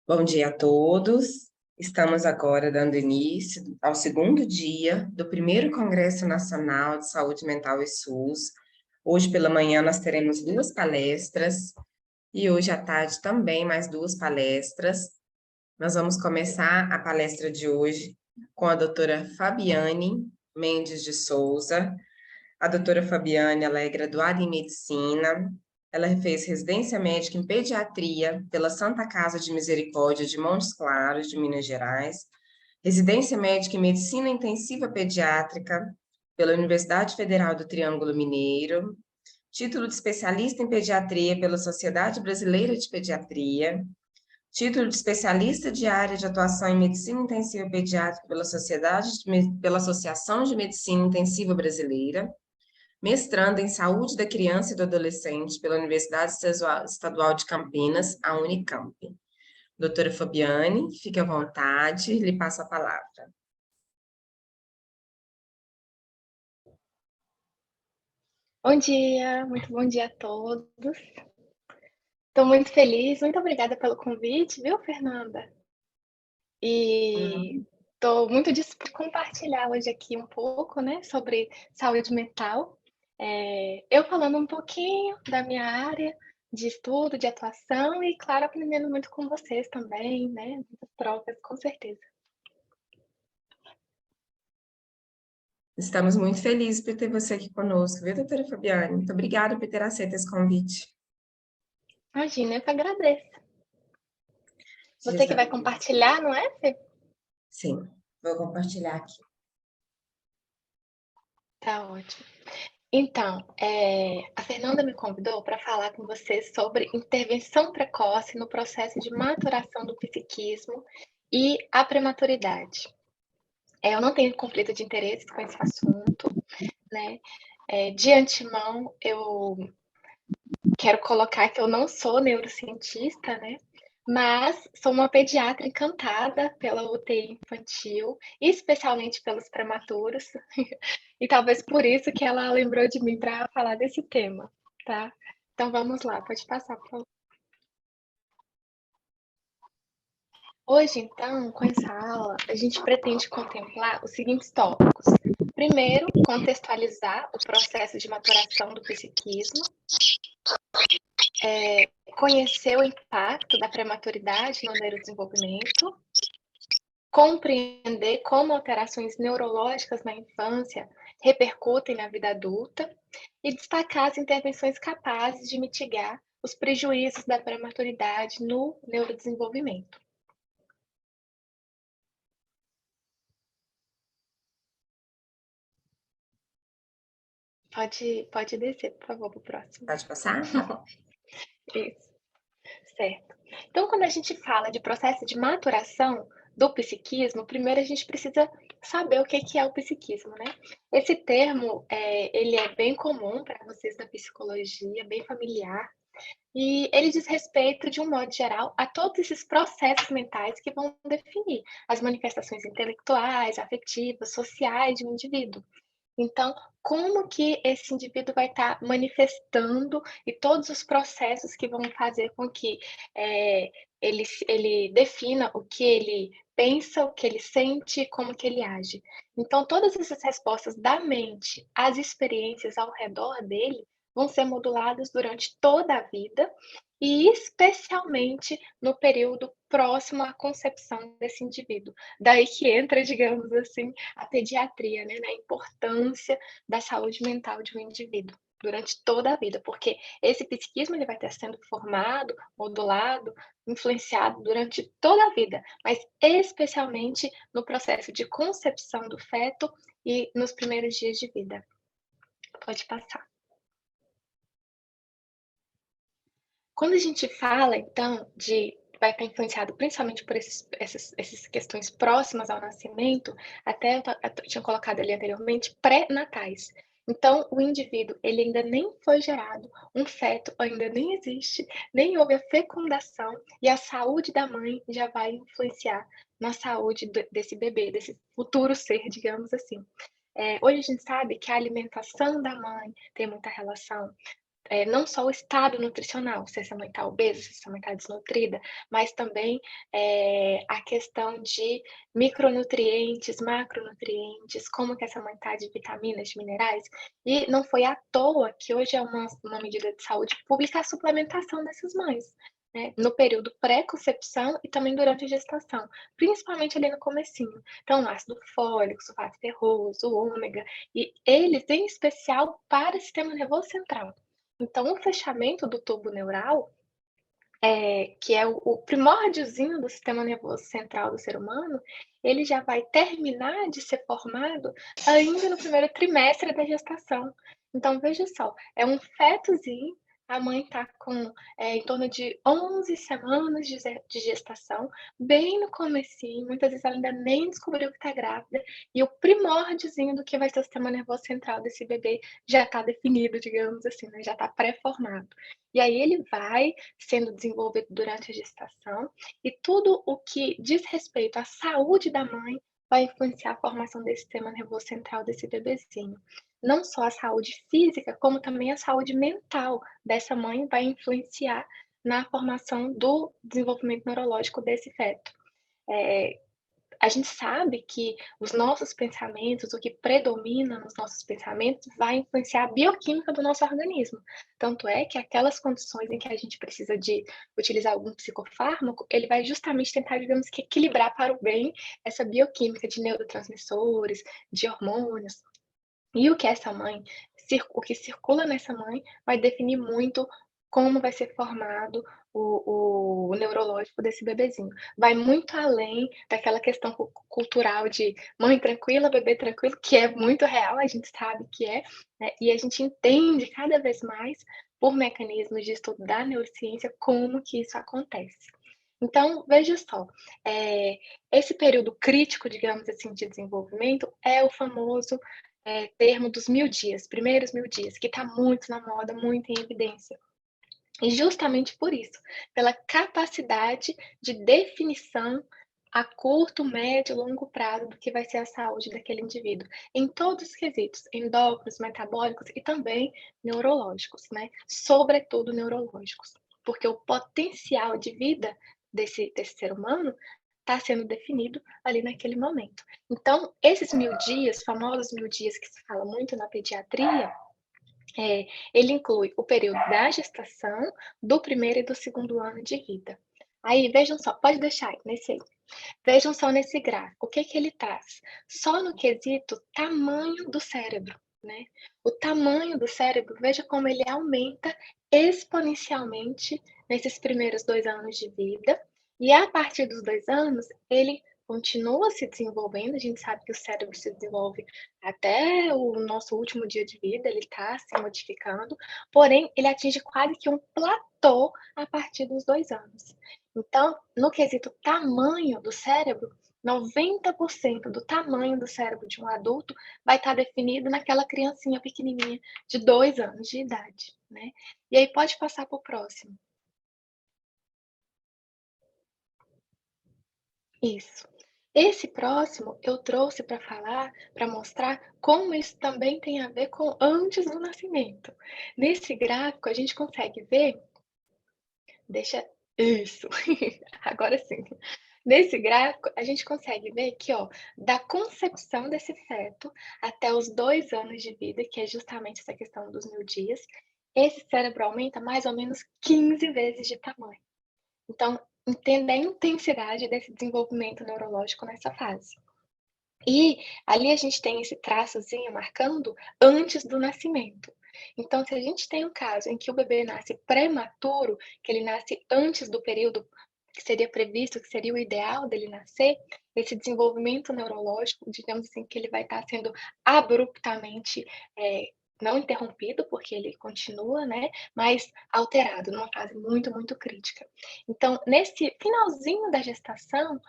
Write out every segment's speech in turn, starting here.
Bom dia a todos. Estamos agora dando início ao segundo dia do primeiro Congresso Nacional de Saúde Mental e SUS. Hoje pela manhã nós teremos duas palestras e hoje à tarde também mais duas palestras. Nós vamos começar a palestra de hoje com a doutora Fabiane Mendes de Souza. A doutora Fabiane, ela é graduada em medicina, ela fez residência médica em pediatria pela Santa Casa de Misericórdia de Montes Claros, de Minas Gerais, residência médica em medicina intensiva pediátrica pela Universidade Federal do Triângulo Mineiro, título de especialista em pediatria pela Sociedade Brasileira de Pediatria, título de especialista de área de atuação em medicina intensiva pediátrica pela Associação de Medicina Intensiva Brasileira, mestrando em Saúde da Criança e do Adolescente pela Universidade Estadual de Campinas, a Unicamp. Doutora Fabiane, fique à vontade, lhe passo a palavra. Bom dia, muito bom dia a todos. Estou muito feliz, muito obrigada pelo convite, viu, Fernanda? E estou muito disposta a compartilhar hoje aqui um pouco, né, sobre saúde mental. Eu falando um pouquinho da minha área de estudo, de atuação e, claro, aprendendo muito com vocês também, né, muitas trocas, com certeza. Estamos muito felizes por ter você aqui conosco, viu, doutora Fabiane? Muito obrigada por ter aceito esse convite. Imagina, eu que agradeço. Você que vai compartilhar, não é, Fê? Sim, vou compartilhar aqui. Tá ótimo. Então, a Fernanda me convidou para falar com vocês sobre intervenção precoce no processo de maturação do psiquismo e a prematuridade. Eu não tenho conflito de interesses com esse assunto, né? De antemão, eu quero colocar que eu não sou neurocientista, né? Mas sou uma pediatra encantada pela UTI infantil, especialmente pelos prematuros, e talvez por isso que ela lembrou de mim para falar desse tema, tá? Então vamos lá, pode passar, por favor. Hoje, então, com essa aula, a gente pretende contemplar os seguintes tópicos. Primeiro, contextualizar o processo de maturação do psiquismo, conhecer o impacto da prematuridade no neurodesenvolvimento, compreender como alterações neurológicas na infância repercutem na vida adulta e destacar as intervenções capazes de mitigar os prejuízos da prematuridade no neurodesenvolvimento. Pode descer, por favor, para o próximo. Pode passar? Isso, certo. Então, quando a gente fala de processo de maturação do psiquismo, primeiro a gente precisa saber o que é o psiquismo, né? Esse termo, ele é bem comum para vocês da psicologia, bem familiar, e ele diz respeito, de um modo geral, a todos esses processos mentais que vão definir as manifestações intelectuais, afetivas, sociais de um indivíduo. Então, como que esse indivíduo vai estar manifestando e todos os processos que vão fazer com que ele defina o que ele pensa, o que ele sente, como que ele age. Então, todas essas respostas da mente às experiências ao redor dele vão ser moduladas durante toda a vida e especialmente no período próximo à concepção desse indivíduo. Daí que entra, digamos assim, a pediatria, né, na importância da saúde mental de um indivíduo durante toda a vida, porque esse psiquismo ele vai estar sendo formado, modulado, influenciado durante toda a vida, mas especialmente no processo de concepção do feto e nos primeiros dias de vida. Pode passar. Quando a gente fala, então, vai estar influenciado principalmente por essas questões próximas ao nascimento, até eu tinha colocado ali anteriormente, pré-natais. Então, o indivíduo, ele ainda nem foi gerado, um feto ainda nem existe, nem houve a fecundação, e a saúde da mãe já vai influenciar na saúde desse bebê, desse futuro ser, digamos assim. Hoje a gente sabe que a alimentação da mãe tem muita relação, não só o estado nutricional, se essa mãe está obesa, se essa mãe está desnutrida, mas também a questão de micronutrientes, macronutrientes, como que essa mãe está de vitaminas, de minerais. E não foi à toa que hoje é uma medida de saúde pública a suplementação dessas mães, né, no período pré-concepção e também durante a gestação, principalmente ali no comecinho. Então, ácido fólico, sulfato ferroso, ômega, e eles em especial para o sistema nervoso central. Então, o fechamento do tubo neural, que é o primórdiozinho do sistema nervoso central do ser humano, ele já vai terminar de ser formado ainda no primeiro trimestre da gestação. Então, veja só, é um fetozinho, a mãe está com em torno de 11 semanas de gestação, bem no comecinho, muitas vezes ela ainda nem descobriu que está grávida, e o primórdiozinho do que vai ser o sistema nervoso central desse bebê já está definido, digamos assim, né, já está pré-formado. E aí ele vai sendo desenvolvido durante a gestação, e tudo o que diz respeito à saúde da mãe vai influenciar a formação desse sistema nervoso central desse bebezinho. Não só a saúde física, como também a saúde mental dessa mãe vai influenciar na formação do desenvolvimento neurológico desse feto. A gente sabe que os nossos pensamentos, o que predomina nos nossos pensamentos, vai influenciar a bioquímica do nosso organismo. Tanto é que aquelas condições em que a gente precisa de utilizar algum psicofármaco, ele vai justamente tentar, digamos que, equilibrar para o bem essa bioquímica de neurotransmissores, de hormônios. E o que essa mãe, o que circula nessa mãe, vai definir muito como vai ser formado o neurológico desse bebezinho. Vai muito além daquela questão cultural de mãe tranquila, bebê tranquilo, que é muito real, a gente sabe que é, né? E a gente entende cada vez mais, por mecanismos de estudo da neurociência, como que isso acontece. Então, veja só, esse período crítico, digamos assim, de desenvolvimento é o famoso termo dos 1000 dias, primeiros 1000 dias, que está muito na moda, muito em evidência. E justamente por isso, pela capacidade de definição a curto, médio, longo prazo do que vai ser a saúde daquele indivíduo, em todos os quesitos, endócrinos, metabólicos e também neurológicos, né? Sobretudo neurológicos, porque o potencial de vida desse ser humano está sendo definido ali naquele momento. Então, esses 1000 dias, famosos 1000 dias que se fala muito na pediatria, ele inclui o período da gestação, do primeiro e do segundo ano de vida. Aí, vejam só, pode deixar aí, nesse aí. Vejam só nesse gráfico, o que que ele traz? Só no quesito tamanho do cérebro, né? O tamanho do cérebro, veja como ele aumenta exponencialmente nesses primeiros 2 anos de vida, e a partir dos 2 anos, ele continua se desenvolvendo, a gente sabe que o cérebro se desenvolve até o nosso último dia de vida, ele está se modificando, porém, ele atinge quase que um platô a partir dos 2 anos. Então, no quesito tamanho do cérebro, 90% do tamanho do cérebro de um adulto vai estar definido naquela criancinha pequenininha de 2 anos de idade, né. E aí pode passar para o próximo. Isso. Esse próximo eu trouxe para falar, para mostrar como isso também tem a ver com antes do nascimento. Nesse gráfico a gente consegue ver, deixa isso, agora sim. Nesse gráfico, a gente consegue ver que, ó, da concepção desse feto até os 2 anos de vida, que é justamente essa questão dos 1000 dias, esse cérebro aumenta mais ou menos 15 vezes de tamanho. Então, entenda a intensidade desse desenvolvimento neurológico nessa fase. E ali a gente tem esse traçozinho marcando antes do nascimento. Então, se a gente tem um caso em que o bebê nasce prematuro, que ele nasce antes do período que seria previsto, que seria o ideal dele nascer, esse desenvolvimento neurológico, digamos assim, que ele vai estar sendo abruptamente, não interrompido, porque ele continua, né, mas alterado, numa fase muito, muito crítica. Então, nesse finalzinho da gestação,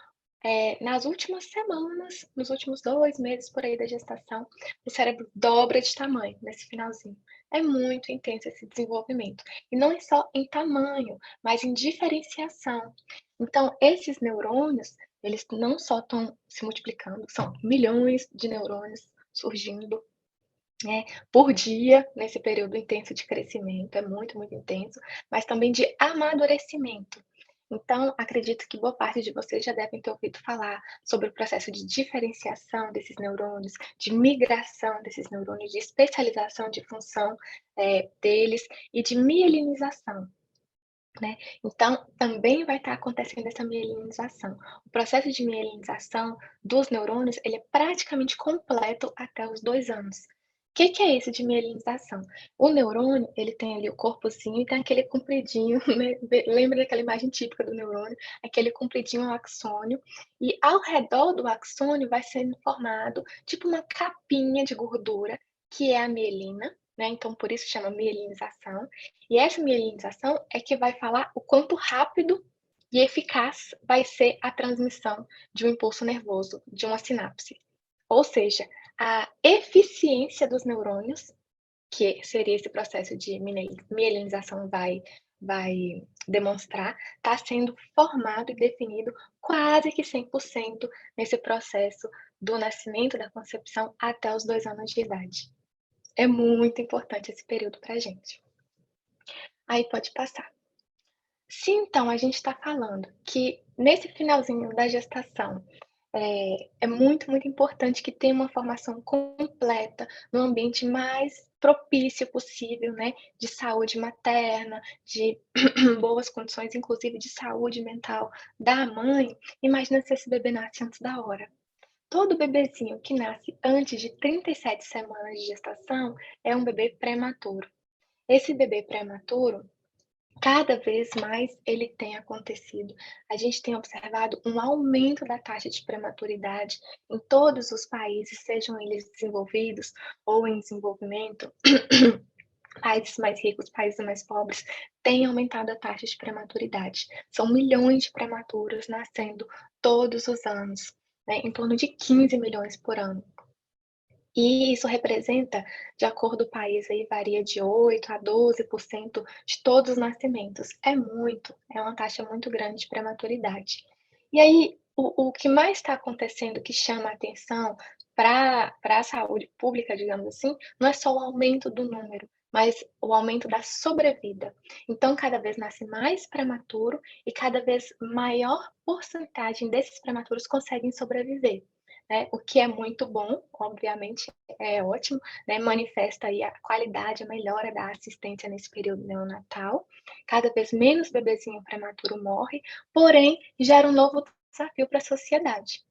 nas últimas semanas, nos últimos 2 meses por aí da gestação, o cérebro dobra de tamanho nesse finalzinho. É muito intenso esse desenvolvimento. E não é só em tamanho, mas em diferenciação. Então, esses neurônios, eles não só estão se multiplicando, são milhões de neurônios surgindo por dia, nesse período intenso de crescimento, é muito, muito intenso, mas também de amadurecimento. Então, acredito que boa parte de vocês já devem ter ouvido falar sobre o processo de diferenciação desses neurônios, de migração desses neurônios, de especialização de função, deles e de mielinização, né. Então, também vai estar acontecendo essa mielinização. O processo de mielinização dos neurônios, ele é praticamente completo até os 2 anos. O que que é isso de mielinização? O neurônio, ele tem ali o corpozinho e tem aquele compridinho, né, lembra daquela imagem típica do neurônio? Aquele compridinho é o axônio, e ao redor do axônio vai sendo formado tipo uma capinha de gordura, que é a mielina, né, então por isso chama mielinização. E essa mielinização é que vai falar o quanto rápido e eficaz vai ser a transmissão de um impulso nervoso, de uma sinapse. Ou seja, a eficiência dos neurônios, que seria esse processo de mielinização vai demonstrar, está sendo formado e definido quase que 100% nesse processo do nascimento, da concepção, até os 2 anos de idade. É muito importante esse período para a gente. Aí pode passar. Se então a gente está falando que nesse finalzinho da gestação, é muito, muito importante que tenha uma formação completa no ambiente mais propício possível, né, de saúde materna, de boas condições, inclusive de saúde mental da mãe. Imagina se esse bebê nasce antes da hora. Todo bebezinho que nasce antes de 37 semanas de gestação é um bebê prematuro. Esse bebê prematuro, cada vez mais ele tem acontecido. A gente tem observado um aumento da taxa de prematuridade em todos os países, sejam eles desenvolvidos ou em desenvolvimento, países mais ricos, países mais pobres, têm aumentado a taxa de prematuridade. São milhões de prematuros nascendo todos os anos, né, em torno de 15 milhões por ano. E isso representa, de acordo com o país, aí varia de 8 a 12% de todos os nascimentos. É muito, é uma taxa muito grande de prematuridade. E aí, o que mais está acontecendo que chama a atenção para a saúde pública, digamos assim, não é só o aumento do número, mas o aumento da sobrevida. Então, cada vez nasce mais prematuro e cada vez maior porcentagem desses prematuros conseguem sobreviver, né, o que é muito bom, obviamente é ótimo, né, manifesta aí a qualidade, a melhora da assistência nesse período neonatal. Cada vez menos bebezinho prematuro morre, porém gera um novo desafio para a sociedade.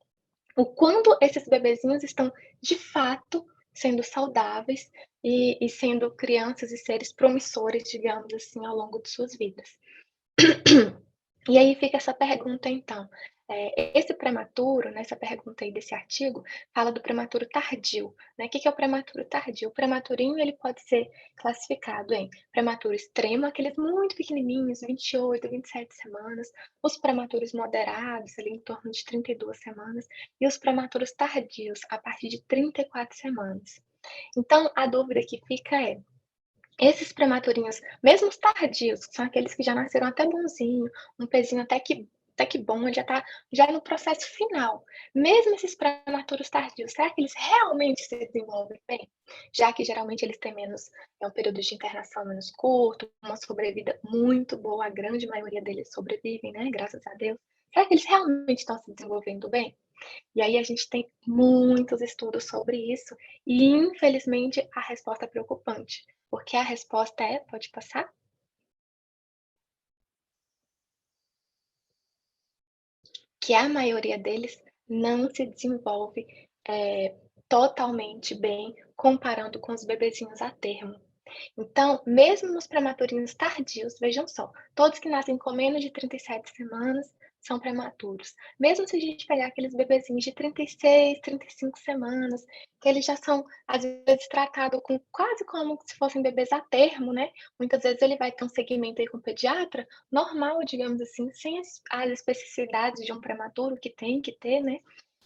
O quanto esses bebezinhos estão de fato sendo saudáveis e sendo crianças e seres promissores, digamos assim, ao longo de suas vidas. E aí fica essa pergunta então, esse prematuro, nessa pergunta aí desse artigo, fala do prematuro tardio, né. O que que é o prematuro tardio? O prematurinho ele pode ser classificado em prematuro extremo, aqueles muito pequenininhos, 28, 27 semanas, os prematuros moderados, ali em torno de 32 semanas, e os prematuros tardios, a partir de 34 semanas. Então a dúvida que fica é: esses prematurinhos, mesmo os tardios, que são aqueles que já nasceram até bonzinho, um pezinho até que bom, já tá já no processo final. Mesmo esses prematuros tardios, será que eles realmente se desenvolvem bem? Já que geralmente eles têm menos um período de internação menos curto, uma sobrevida muito boa, a grande maioria deles sobrevivem, né, graças a Deus. Será que eles realmente estão se desenvolvendo bem? E aí a gente tem muitos estudos sobre isso e infelizmente a resposta é preocupante, porque a resposta é pode passar? Que a maioria deles não se desenvolve, totalmente bem comparando com os bebezinhos a termo. Então, mesmo nos prematurinhos tardios, vejam só, todos que nascem com menos de 37 semanas são prematuros. Mesmo se a gente pegar aqueles bebezinhos de 36, 35 semanas, que eles já são, às vezes, tratados com quase como se fossem bebês a termo, né? Muitas vezes ele vai ter um segmento aí com o pediatra normal, digamos assim, sem as especificidades de um prematuro que tem que ter, né?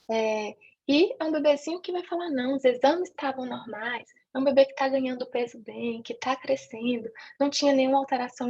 É, e é um bebezinho que vai falar: "Não, os exames estavam normais, é um bebê que está ganhando peso bem, que está crescendo, não tinha nenhuma alteração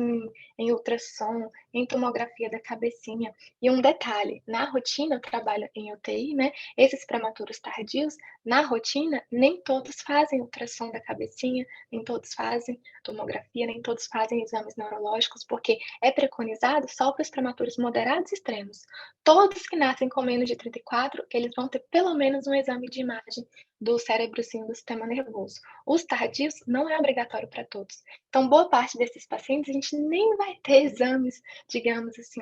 em ultrassom, em tomografia da cabecinha. E um detalhe, na rotina, eu trabalho em UTI, né? Esses prematuros tardios, na rotina, nem todos fazem ultrassom da cabecinha, nem todos fazem tomografia, nem todos fazem exames neurológicos, porque é preconizado só para os prematuros moderados e extremos. Todos que nascem com menos de 34, eles vão ter pelo menos um exame de imagem do cérebrozinho do sistema nervoso. Os tardios não é obrigatório para todos. Então, boa parte desses pacientes, a gente nem vai ter exames, digamos assim,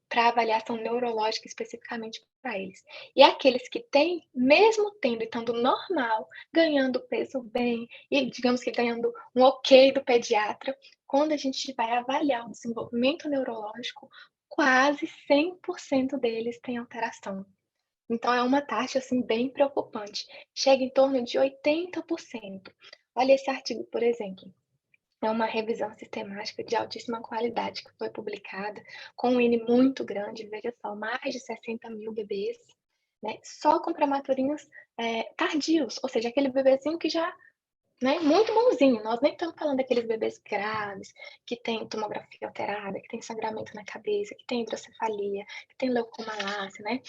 para avaliação neurológica especificamente para eles. E aqueles que têm, mesmo tendo e estando normal, ganhando peso bem e, digamos que ganhando um ok do pediatra, quando a gente vai avaliar o desenvolvimento neurológico, quase 100% deles têm alteração. Então é uma taxa, assim, bem preocupante, chega em torno de 80%. Olha esse artigo, por exemplo, é uma revisão sistemática de altíssima qualidade que foi publicada, com um N muito grande, veja só, mais de 60.000 bebês, né, só com prematurinhos tardios, ou seja, aquele bebezinho que já, né, muito bonzinho. Nós nem estamos falando daqueles bebês graves, que tem tomografia alterada, que tem sangramento na cabeça, que tem hidrocefalia, que tem leucomalácia, né?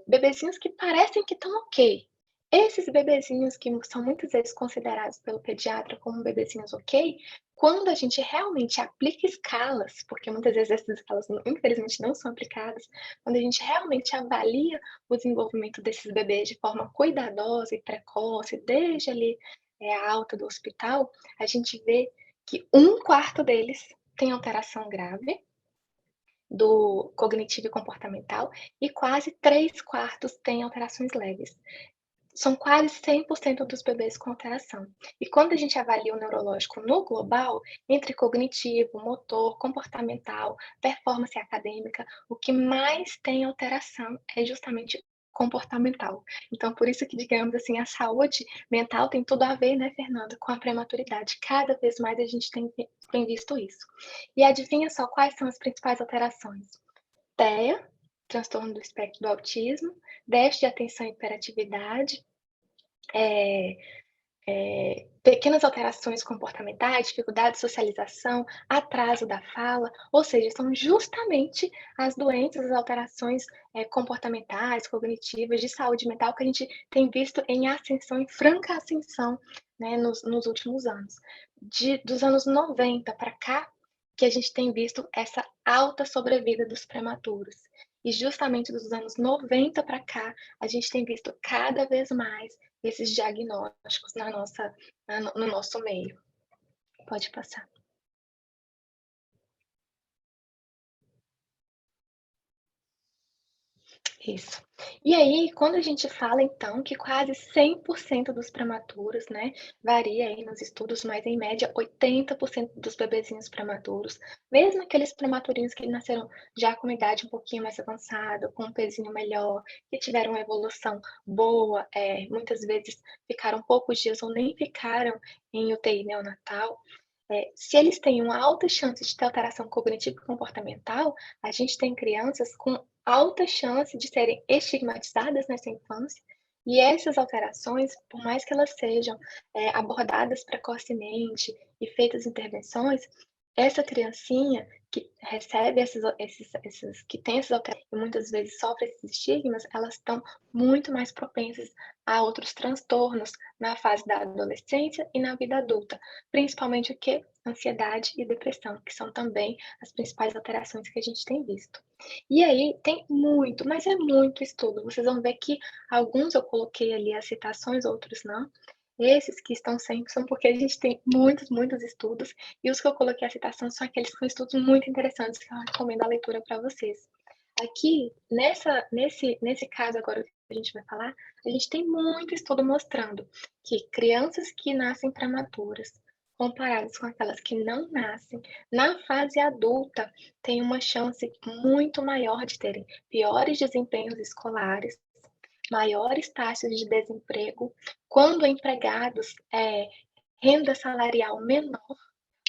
Bebezinhos que parecem que estão ok. Esses bebezinhos que são muitas vezes considerados pelo pediatra como bebezinhos ok, quando a gente realmente aplica escalas, porque muitas vezes essas escalas, infelizmente, não são aplicadas, quando a gente realmente avalia o desenvolvimento desses bebês de forma cuidadosa e precoce, desde ali a alta do hospital, a gente vê que 1/4 deles tem alteração grave do cognitivo e comportamental e quase 3/4 têm alterações leves. São quase 100% dos bebês com alteração. E quando a gente avalia o neurológico no global, entre cognitivo, motor, comportamental, performance acadêmica, o que mais tem alteração é justamente comportamental. Então, por isso que, digamos assim, a saúde mental tem tudo a ver, né, Fernanda, com a prematuridade. Cada vez mais a gente tem visto isso. E adivinha só quais são as principais alterações? TEA, transtorno do espectro do autismo, déficit de atenção e hiperatividade, pequenas alterações comportamentais, dificuldade de socialização, atraso da fala, ou seja, são justamente as doenças, as alterações comportamentais, cognitivas, de saúde mental que a gente tem visto em ascensão, em franca ascensão, né, nos últimos anos. Dos anos 90 para cá, que a gente tem visto essa alta sobrevida dos prematuros. E justamente dos anos 90 para cá, a gente tem visto cada vez mais esses diagnósticos no nosso meio. Pode passar. Isso. E aí, quando a gente fala então que quase 100% dos prematuros, né, varia aí nos estudos, mas em média 80% dos bebezinhos prematuros, mesmo aqueles prematurinhos que nasceram já com uma idade um pouquinho mais avançada, com um pezinho melhor, que tiveram uma evolução boa, muitas vezes ficaram poucos dias ou nem ficaram em UTI neonatal, se eles têm uma alta chance de ter alteração cognitiva e comportamental, a gente tem crianças com alta chance de serem estigmatizadas nessa infância, e essas alterações, por mais que elas sejam abordadas precocemente e feitas intervenções, essa criancinha que recebe que tem essas alterações e muitas vezes sofre esses estigmas, elas estão muito mais propensas a outros transtornos na fase da adolescência e na vida adulta, principalmente o quê? Ansiedade e depressão, que são também as principais alterações que a gente tem visto. E aí tem muito, mas é muito estudo. Vocês vão ver que alguns eu coloquei ali as citações, outros não. Esses que estão sempre são porque a gente tem muitos, muitos estudos, e os que eu coloquei a citação são aqueles que são estudos muito interessantes que eu recomendo a leitura para vocês. Aqui, nesse caso agora que a gente vai falar, a gente tem muito estudo mostrando que crianças que nascem prematuras, comparadas com aquelas que não nascem, na fase adulta, têm uma chance muito maior de terem piores desempenhos escolares, maiores taxas de desemprego, quando empregados, renda salarial menor,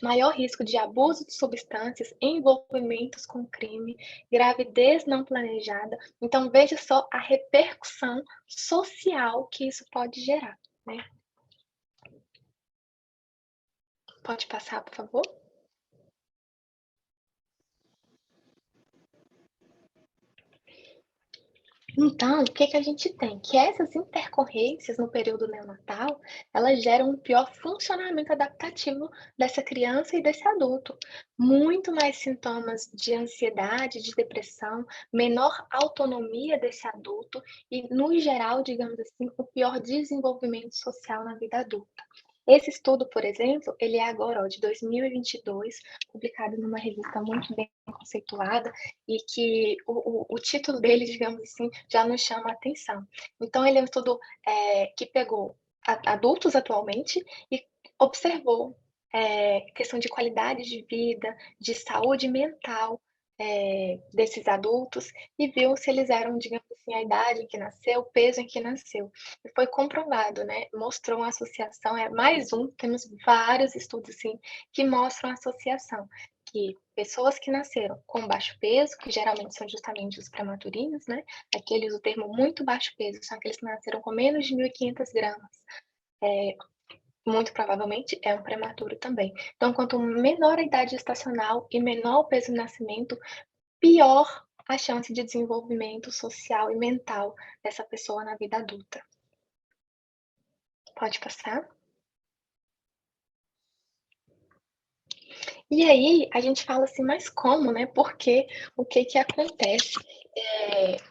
maior risco de abuso de substâncias, envolvimentos com crime, gravidez não planejada. Então, veja só a repercussão social que isso pode gerar, né? Pode passar, por favor? Então, o que que a gente tem? Que essas intercorrências no período neonatal, elas geram um pior funcionamento adaptativo dessa criança e desse adulto. Muito mais sintomas de ansiedade, de depressão, menor autonomia desse adulto e, no geral, digamos assim, o pior desenvolvimento social na vida adulta. Esse estudo, por exemplo, ele é agora, ó, de 2022, publicado numa revista muito bem conceituada, e que o título dele, digamos assim, já nos chama a atenção. Então, ele é um estudo que pegou adultos atualmente e observou questão de qualidade de vida, de saúde mental desses adultos e viu se eles eram, digamos assim, a idade em que nasceu, o peso em que nasceu. E foi comprovado, né? Mostrou uma associação, é mais um, temos vários estudos assim que mostram a associação que pessoas que nasceram com baixo peso, que geralmente são justamente os prematurinhos, né? Aqui ele usa o termo muito baixo peso, são aqueles que nasceram com menos de 1.500 gramas. Muito provavelmente é um prematuro também. Então, quanto menor a idade gestacional e menor o peso de nascimento, pior a chance de desenvolvimento social e mental dessa pessoa na vida adulta. Pode passar? E aí, a gente fala assim, mas como, né? Porque o que que acontece?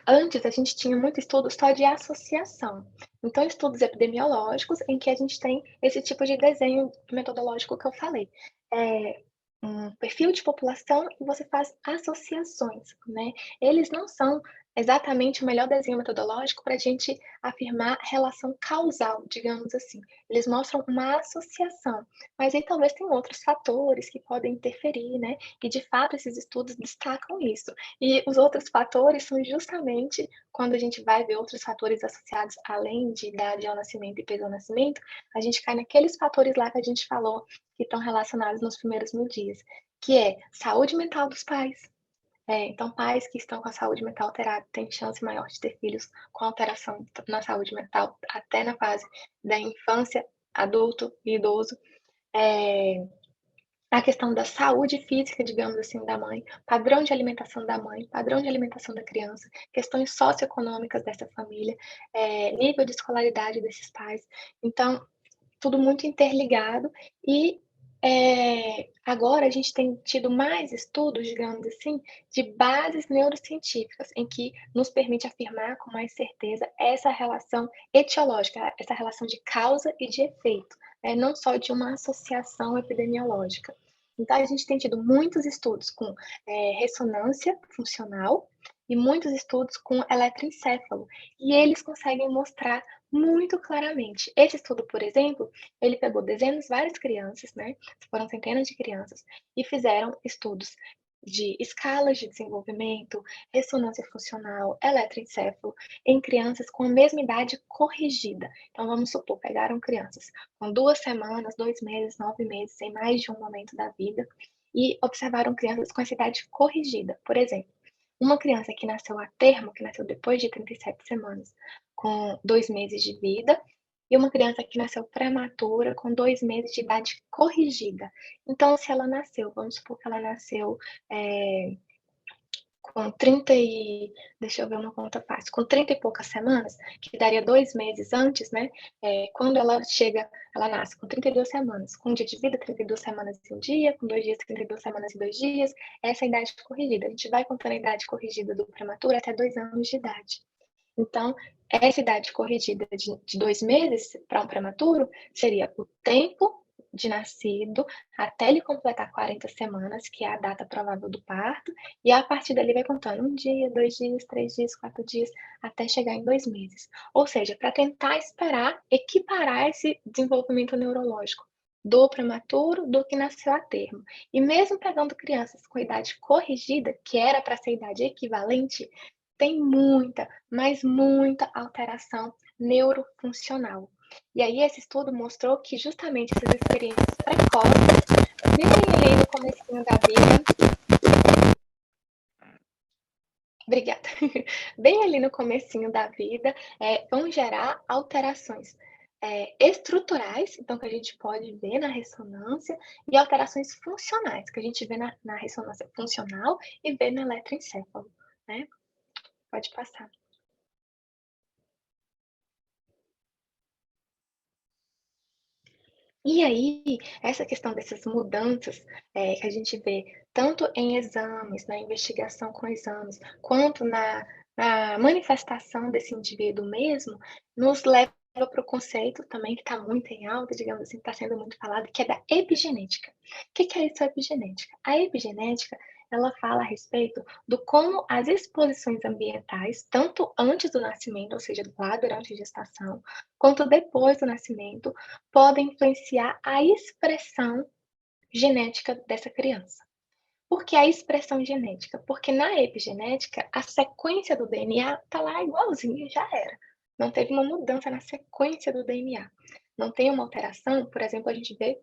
Antes a gente tinha muito estudo só de associação. Então, estudos epidemiológicos em que a gente tem esse tipo de desenho metodológico que eu falei. É, um perfil de população e você faz associações, né? Eles não são exatamente o melhor desenho metodológico para a gente afirmar relação causal, digamos assim. Eles mostram uma associação, mas aí talvez tem outros fatores que podem interferir, né? E de fato esses estudos destacam isso. E os outros fatores são justamente quando a gente vai ver outros fatores associados além de idade ao nascimento e peso ao nascimento, a gente cai naqueles fatores lá que a gente falou que estão relacionados nos primeiros 1.000 dias, que é saúde mental dos pais. Então, pais que estão com a saúde mental alterada têm chance maior de ter filhos com alteração na saúde mental até na fase da infância, adulto e idoso. É, a questão da saúde física, digamos assim, da mãe, padrão de alimentação da mãe, padrão de alimentação da criança, questões socioeconômicas dessa família, nível de escolaridade desses pais. Então, tudo muito interligado e agora a gente tem tido mais estudos, digamos assim, de bases neurocientíficas, em que nos permite afirmar com mais certeza essa relação etiológica, essa relação de causa e de efeito, né, não só de uma associação epidemiológica. Então, a gente tem tido muitos estudos com ressonância funcional e muitos estudos com eletroencefalo, e eles conseguem mostrar muito claramente. Esse estudo, por exemplo, ele pegou dezenas, várias crianças, né? Foram centenas de crianças, e fizeram estudos de escalas de desenvolvimento, ressonância funcional, eletroencefalo, em crianças com a mesma idade corrigida. Então, vamos supor, pegaram crianças com 2 semanas, 2 meses, 9 meses, em mais de um momento da vida, e observaram crianças com essa idade corrigida. Por exemplo, uma criança que nasceu a termo, que nasceu depois de 37 semanas, com 2 meses de vida, e uma criança que nasceu prematura, com 2 meses de idade corrigida. Então, se ela nasceu, vamos supor que ela nasceu com 30 e. Deixa eu ver uma conta fácil. Com 30 e poucas semanas, que daria 2 meses antes, né? Quando ela chega, ela nasce com 32 semanas. Com um dia de vida, 32 semanas e um dia. Com 2 dias, 32 semanas e 2 dias. Essa é a idade corrigida. A gente vai contando a idade corrigida do prematuro até 2 anos de idade. Então, essa idade corrigida de 2 meses para um prematuro seria o tempo de nascido até ele completar 40 semanas, que é a data provável do parto, e a partir dali vai contando 1 dia, 2 dias, 3 dias, 4 dias, até chegar em 2 meses. Ou seja, para tentar esperar, equiparar esse desenvolvimento neurológico do prematuro do que nasceu a termo. E mesmo pegando crianças com idade corrigida, que era para ser idade equivalente, tem muita, mas muita alteração neurofuncional. E aí esse estudo mostrou que justamente essas experiências precoces, bem ali no comecinho da vida, obrigada, bem ali no comecinho da vida, vão gerar alterações estruturais, então que a gente pode ver na ressonância, e alterações funcionais, que a gente vê na ressonância funcional e vê no eletroencefalo, né? Pode passar. aí, essa questão dessas mudanças, que a gente vê tanto em exames, na investigação com exames, quanto na manifestação desse indivíduo mesmo, nos leva para o conceito também que está muito em alta, digamos assim, está sendo muito falado, que é da epigenética. O que é isso, a epigenética? A epigenética, ela fala a respeito do como as exposições ambientais, tanto antes do nascimento, ou seja, lá durante a gestação, quanto depois do nascimento, podem influenciar a expressão genética dessa criança. Por que a expressão genética? Porque na epigenética, a sequência do DNA está lá igualzinha, já era. Não teve uma mudança na sequência do DNA. Não tem uma alteração, por exemplo, a gente vê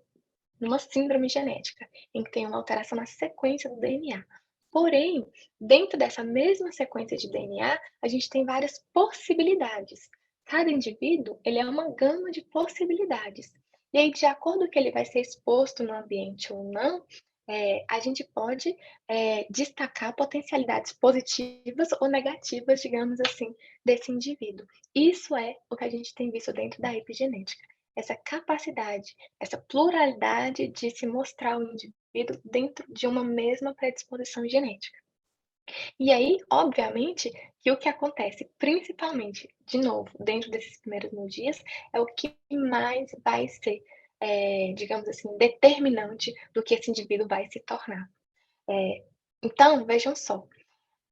numa síndrome genética, em que tem uma alteração na sequência do DNA. Porém, dentro dessa mesma sequência de DNA, a gente tem várias possibilidades. Cada indivíduo, ele é uma gama de possibilidades. E aí, de acordo com que ele vai ser exposto no ambiente ou não, a gente pode destacar potencialidades positivas ou negativas, digamos assim, desse indivíduo. Isso é o que a gente tem visto dentro da epigenética. Essa capacidade, essa pluralidade de se mostrar o indivíduo dentro de uma mesma predisposição genética. E aí, obviamente, que o que acontece, principalmente, de novo, dentro desses primeiros 1000 dias, é o que mais vai ser, digamos assim, determinante do que esse indivíduo vai se tornar. Então, vejam só,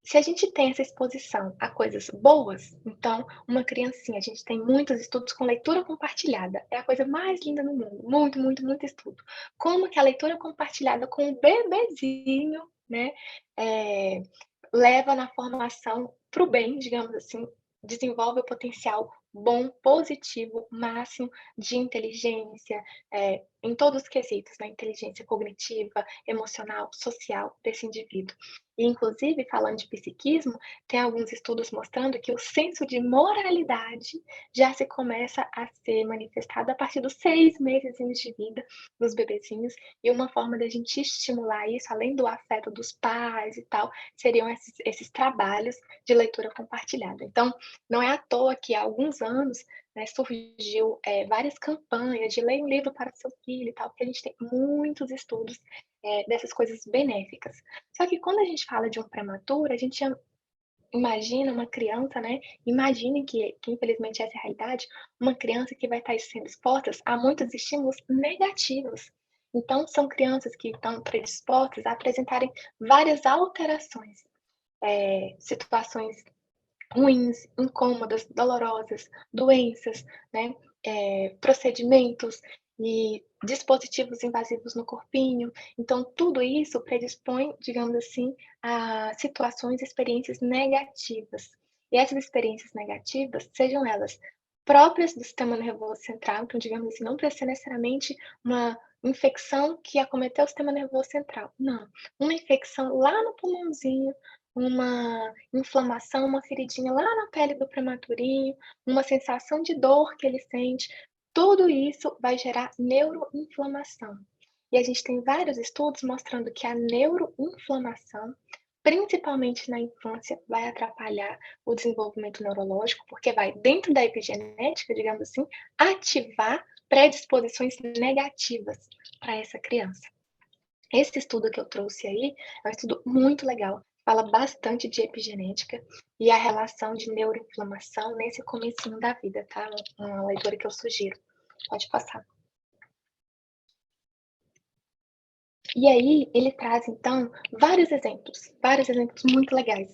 se a gente tem essa exposição a coisas boas, então, uma criancinha, a gente tem muitos estudos com leitura compartilhada, é a coisa mais linda no mundo, muito, muito, muito estudo. Como que a leitura compartilhada com o bebezinho, né, eh, leva na formação para o bem, digamos assim, desenvolve o potencial bom, positivo, máximo de inteligência, em todos os quesitos, né, inteligência cognitiva, emocional, social desse indivíduo. E inclusive, falando de psiquismo, tem alguns estudos mostrando que o senso de moralidade já se começa a ser manifestado a partir dos 6 mesezinhos de vida dos bebezinhos, e uma forma da gente estimular isso, além do afeto dos pais e tal, seriam esses trabalhos de leitura compartilhada. Então, não é à toa que há alguns anos, né, surgiu, várias campanhas de leia um livro para o seu filho e tal, porque a gente tem muitos estudos, dessas coisas benéficas. Só que quando a gente fala de um prematuro, a gente imagina uma criança, né, imagine que infelizmente essa é a realidade, uma criança que vai estar sendo exposta a muitos estímulos negativos. Então são crianças que estão predispostas a apresentarem várias alterações, situações ruins, incômodas, dolorosas, doenças, né, procedimentos e dispositivos invasivos no corpinho. Então, tudo isso predispõe, digamos assim, a situações, experiências negativas. E essas experiências negativas, sejam elas próprias do sistema nervoso central, então, digamos assim, não precisa ser necessariamente uma infecção que acometeu o sistema nervoso central. Não, uma infecção lá no pulmãozinho, uma inflamação, uma feridinha lá na pele do prematurinho, uma sensação de dor que ele sente, tudo isso vai gerar neuroinflamação. E a gente tem vários estudos mostrando que a neuroinflamação, principalmente na infância, vai atrapalhar o desenvolvimento neurológico, porque vai, dentro da epigenética, digamos assim, ativar predisposições negativas para essa criança. Esse estudo que eu trouxe aí é um estudo muito legal, fala bastante de epigenética e a relação de neuroinflamação nesse comecinho da vida, tá? Uma leitura que eu sugiro. Pode passar. E aí ele traz, então, vários exemplos muito legais,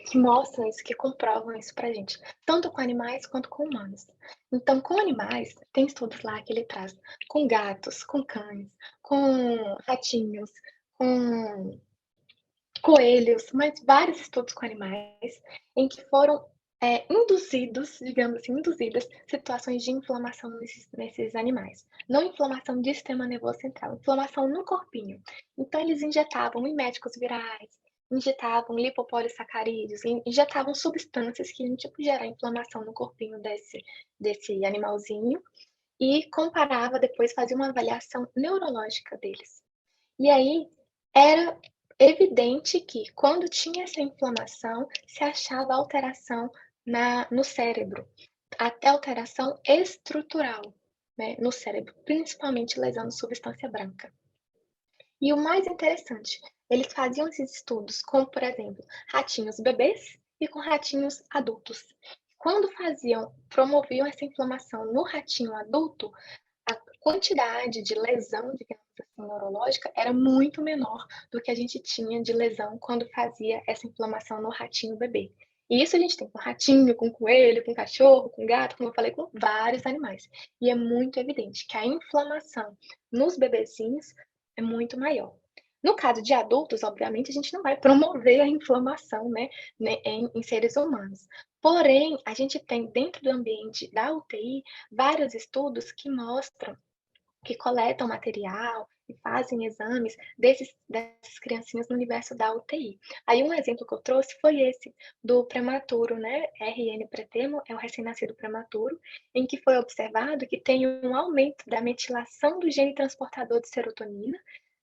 que mostram isso, que comprovam isso pra gente, tanto com animais quanto com humanos. Então, com animais, tem estudos lá que ele traz com gatos, com cães, com ratinhos, com coelhos, mas vários estudos com animais em que foram, induzidos, digamos assim, induzidas situações de inflamação nesses animais. Não inflamação de sistema nervoso central, inflamação no corpinho. Então eles injetavam miméticos virais, injetavam lipopolissacarídeos, injetavam substâncias que iam, tipo, gerar inflamação no corpinho desse animalzinho e comparava depois, fazia uma avaliação neurológica deles. E aí, era evidente que quando tinha essa inflamação, se achava alteração no cérebro, até alteração estrutural. né, no cérebro, principalmente lesando substância branca. E o mais interessante, eles faziam esses estudos com, por exemplo, ratinhos bebês e com ratinhos adultos. Quando promoviam essa inflamação no ratinho adulto, a quantidade de lesão, digamos assim, neurológica era muito menor do que a gente tinha de lesão quando fazia essa inflamação no ratinho bebê. E isso a gente tem com ratinho, com coelho, com cachorro, com gato, como eu falei, com vários animais. E é muito evidente que a inflamação nos bebezinhos é muito maior. No caso de adultos, obviamente, a gente não vai promover a inflamação, né, em seres humanos. Porém, a gente tem dentro do ambiente da UTI vários estudos que mostram, que coletam material e fazem exames dessas criancinhas no universo da UTI. Aí um exemplo que eu trouxe foi esse do prematuro, né? RN pretemo é o recém-nascido prematuro, em que foi observado que tem um aumento da metilação do gene transportador de serotonina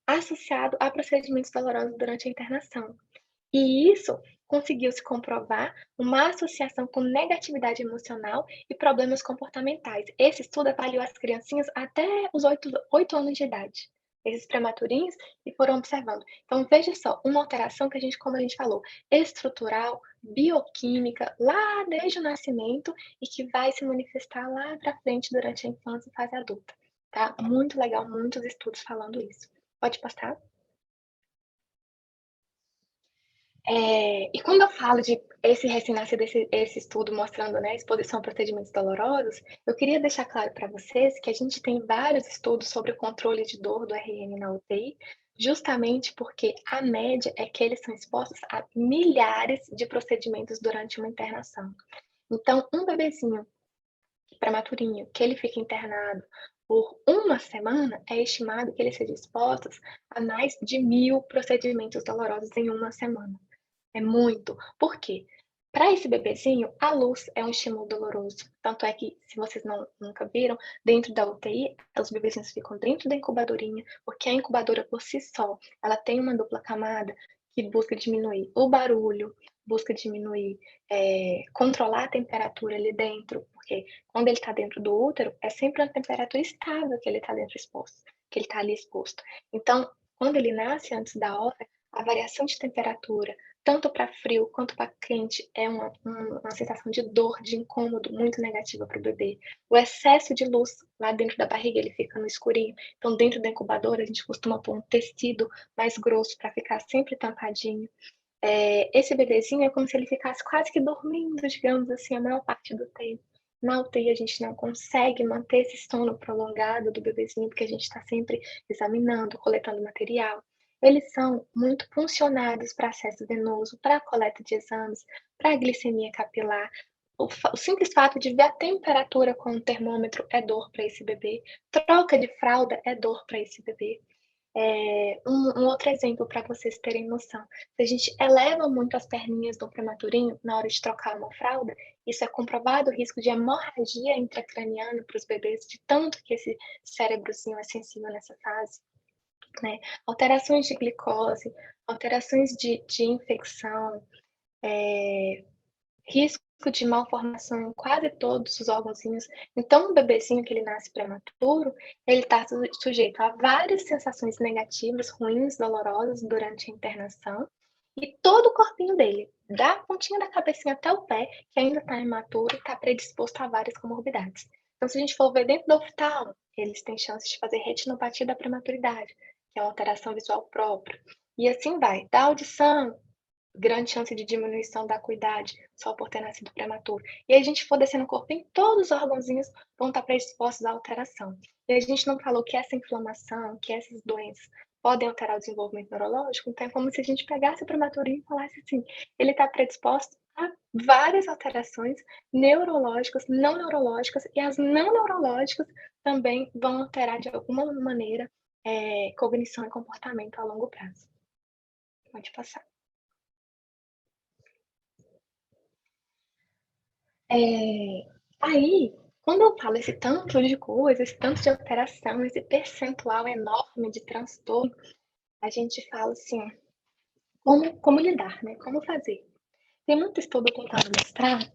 associado a procedimentos dolorosos durante a internação. E isso conseguiu se comprovar uma associação com negatividade emocional e problemas comportamentais. Esse estudo avaliou as criancinhas até os 8 anos de idade, esses prematurinhos, e foram observando. Então, veja só, uma alteração que a gente, como a gente falou, estrutural, bioquímica, lá desde o nascimento e que vai se manifestar lá para frente durante a infância e fase adulta. Tá? Muito legal, muitos estudos falando isso. Pode passar? E quando eu falo de esse recém-nascido, esse estudo mostrando, né, exposição a procedimentos dolorosos, eu queria deixar claro para vocês que a gente tem vários estudos sobre o controle de dor do RN na UTI, justamente porque a média é que eles são expostos a milhares de procedimentos durante uma internação. Então, um bebezinho prematurinho, que ele fica internado por uma semana, é estimado que ele seja exposto a mais de 1.000 procedimentos dolorosos em uma semana. É muito. Por quê? Para esse bebezinho, a luz é um estímulo doloroso. Tanto é que, se vocês nunca viram, dentro da UTI, os bebezinhos ficam dentro da incubadorinha, porque a incubadora por si só, ela tem uma dupla camada que busca diminuir o barulho, busca diminuir, controlar a temperatura ali dentro, porque quando ele está dentro do útero, é sempre uma temperatura estável que ele está dentro exposto, que ele está ali exposto. Então, quando ele nasce antes da hora, a variação de temperatura, tanto para frio quanto para quente, é uma sensação de dor, de incômodo muito negativa para o bebê. O excesso de luz lá dentro da barriga, ele fica no escurinho. Então, dentro da incubadora, a gente costuma pôr um tecido mais grosso para ficar sempre tampadinho. Esse bebezinho é como se ele ficasse quase que dormindo, digamos assim, a maior parte do tempo. Na UTI, a gente não consegue manter esse sono prolongado do bebezinho, porque a gente está sempre examinando, coletando material. Eles são muito funcionados para acesso venoso, para coleta de exames, para glicemia capilar. O simples fato de ver a temperatura com o termômetro é dor para esse bebê. Troca de fralda é dor para esse bebê. Um outro exemplo para vocês terem noção. Se a gente eleva muito as perninhas do prematurinho na hora de trocar uma fralda, isso é comprovado o risco de hemorragia intracraniana para os bebês, de tanto que esse cérebrozinho é sensível nessa fase. Né? Alterações de glicose, alterações de infecção, risco de malformação em quase todos os órgãozinhos. Então, o bebezinho que ele nasce prematuro, ele está sujeito a várias sensações negativas, ruins, dolorosas durante a internação, e todo o corpinho dele, da pontinha da cabecinha até o pé, que ainda está imaturo, está predisposto a várias comorbidades. Então, se a gente for ver dentro do oftalmo, eles têm chance de fazer retinopatia da prematuridade, que é uma alteração visual própria. E assim vai. Da audição, grande chance de diminuição da acuidade, só por ter nascido prematuro. E a gente for descendo o corpinho, todos os órgãozinhos vão estar predispostos à alteração. E a gente não falou que essa inflamação, que essas doenças podem alterar o desenvolvimento neurológico, então é como se a gente pegasse o prematurinho e falasse assim, ele está predisposto a várias alterações neurológicas, não neurológicas, e as não neurológicas também vão alterar de alguma maneira cognição e comportamento a longo prazo. Pode passar. Aí, quando eu falo esse tanto de coisa, esse tanto de alteração, esse percentual enorme de transtorno, a gente fala assim, como lidar, né? Como fazer? Tem muito estudo tentando mostrar,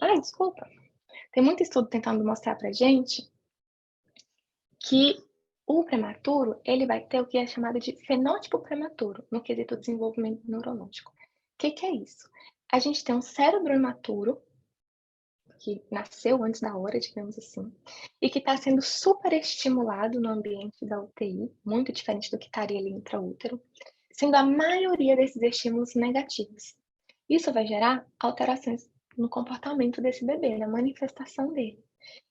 tem muito estudo tentando mostrar pra gente que o prematuro, ele vai ter o que é chamado de fenótipo prematuro, no quesito desenvolvimento neurológico. O que é isso? A gente tem um cérebro imaturo, que nasceu antes da hora, digamos assim, e que está sendo superestimulado no ambiente da UTI, muito diferente do que estaria ali intraútero, sendo a maioria desses estímulos negativos. Isso vai gerar alterações no comportamento desse bebê, na manifestação dele.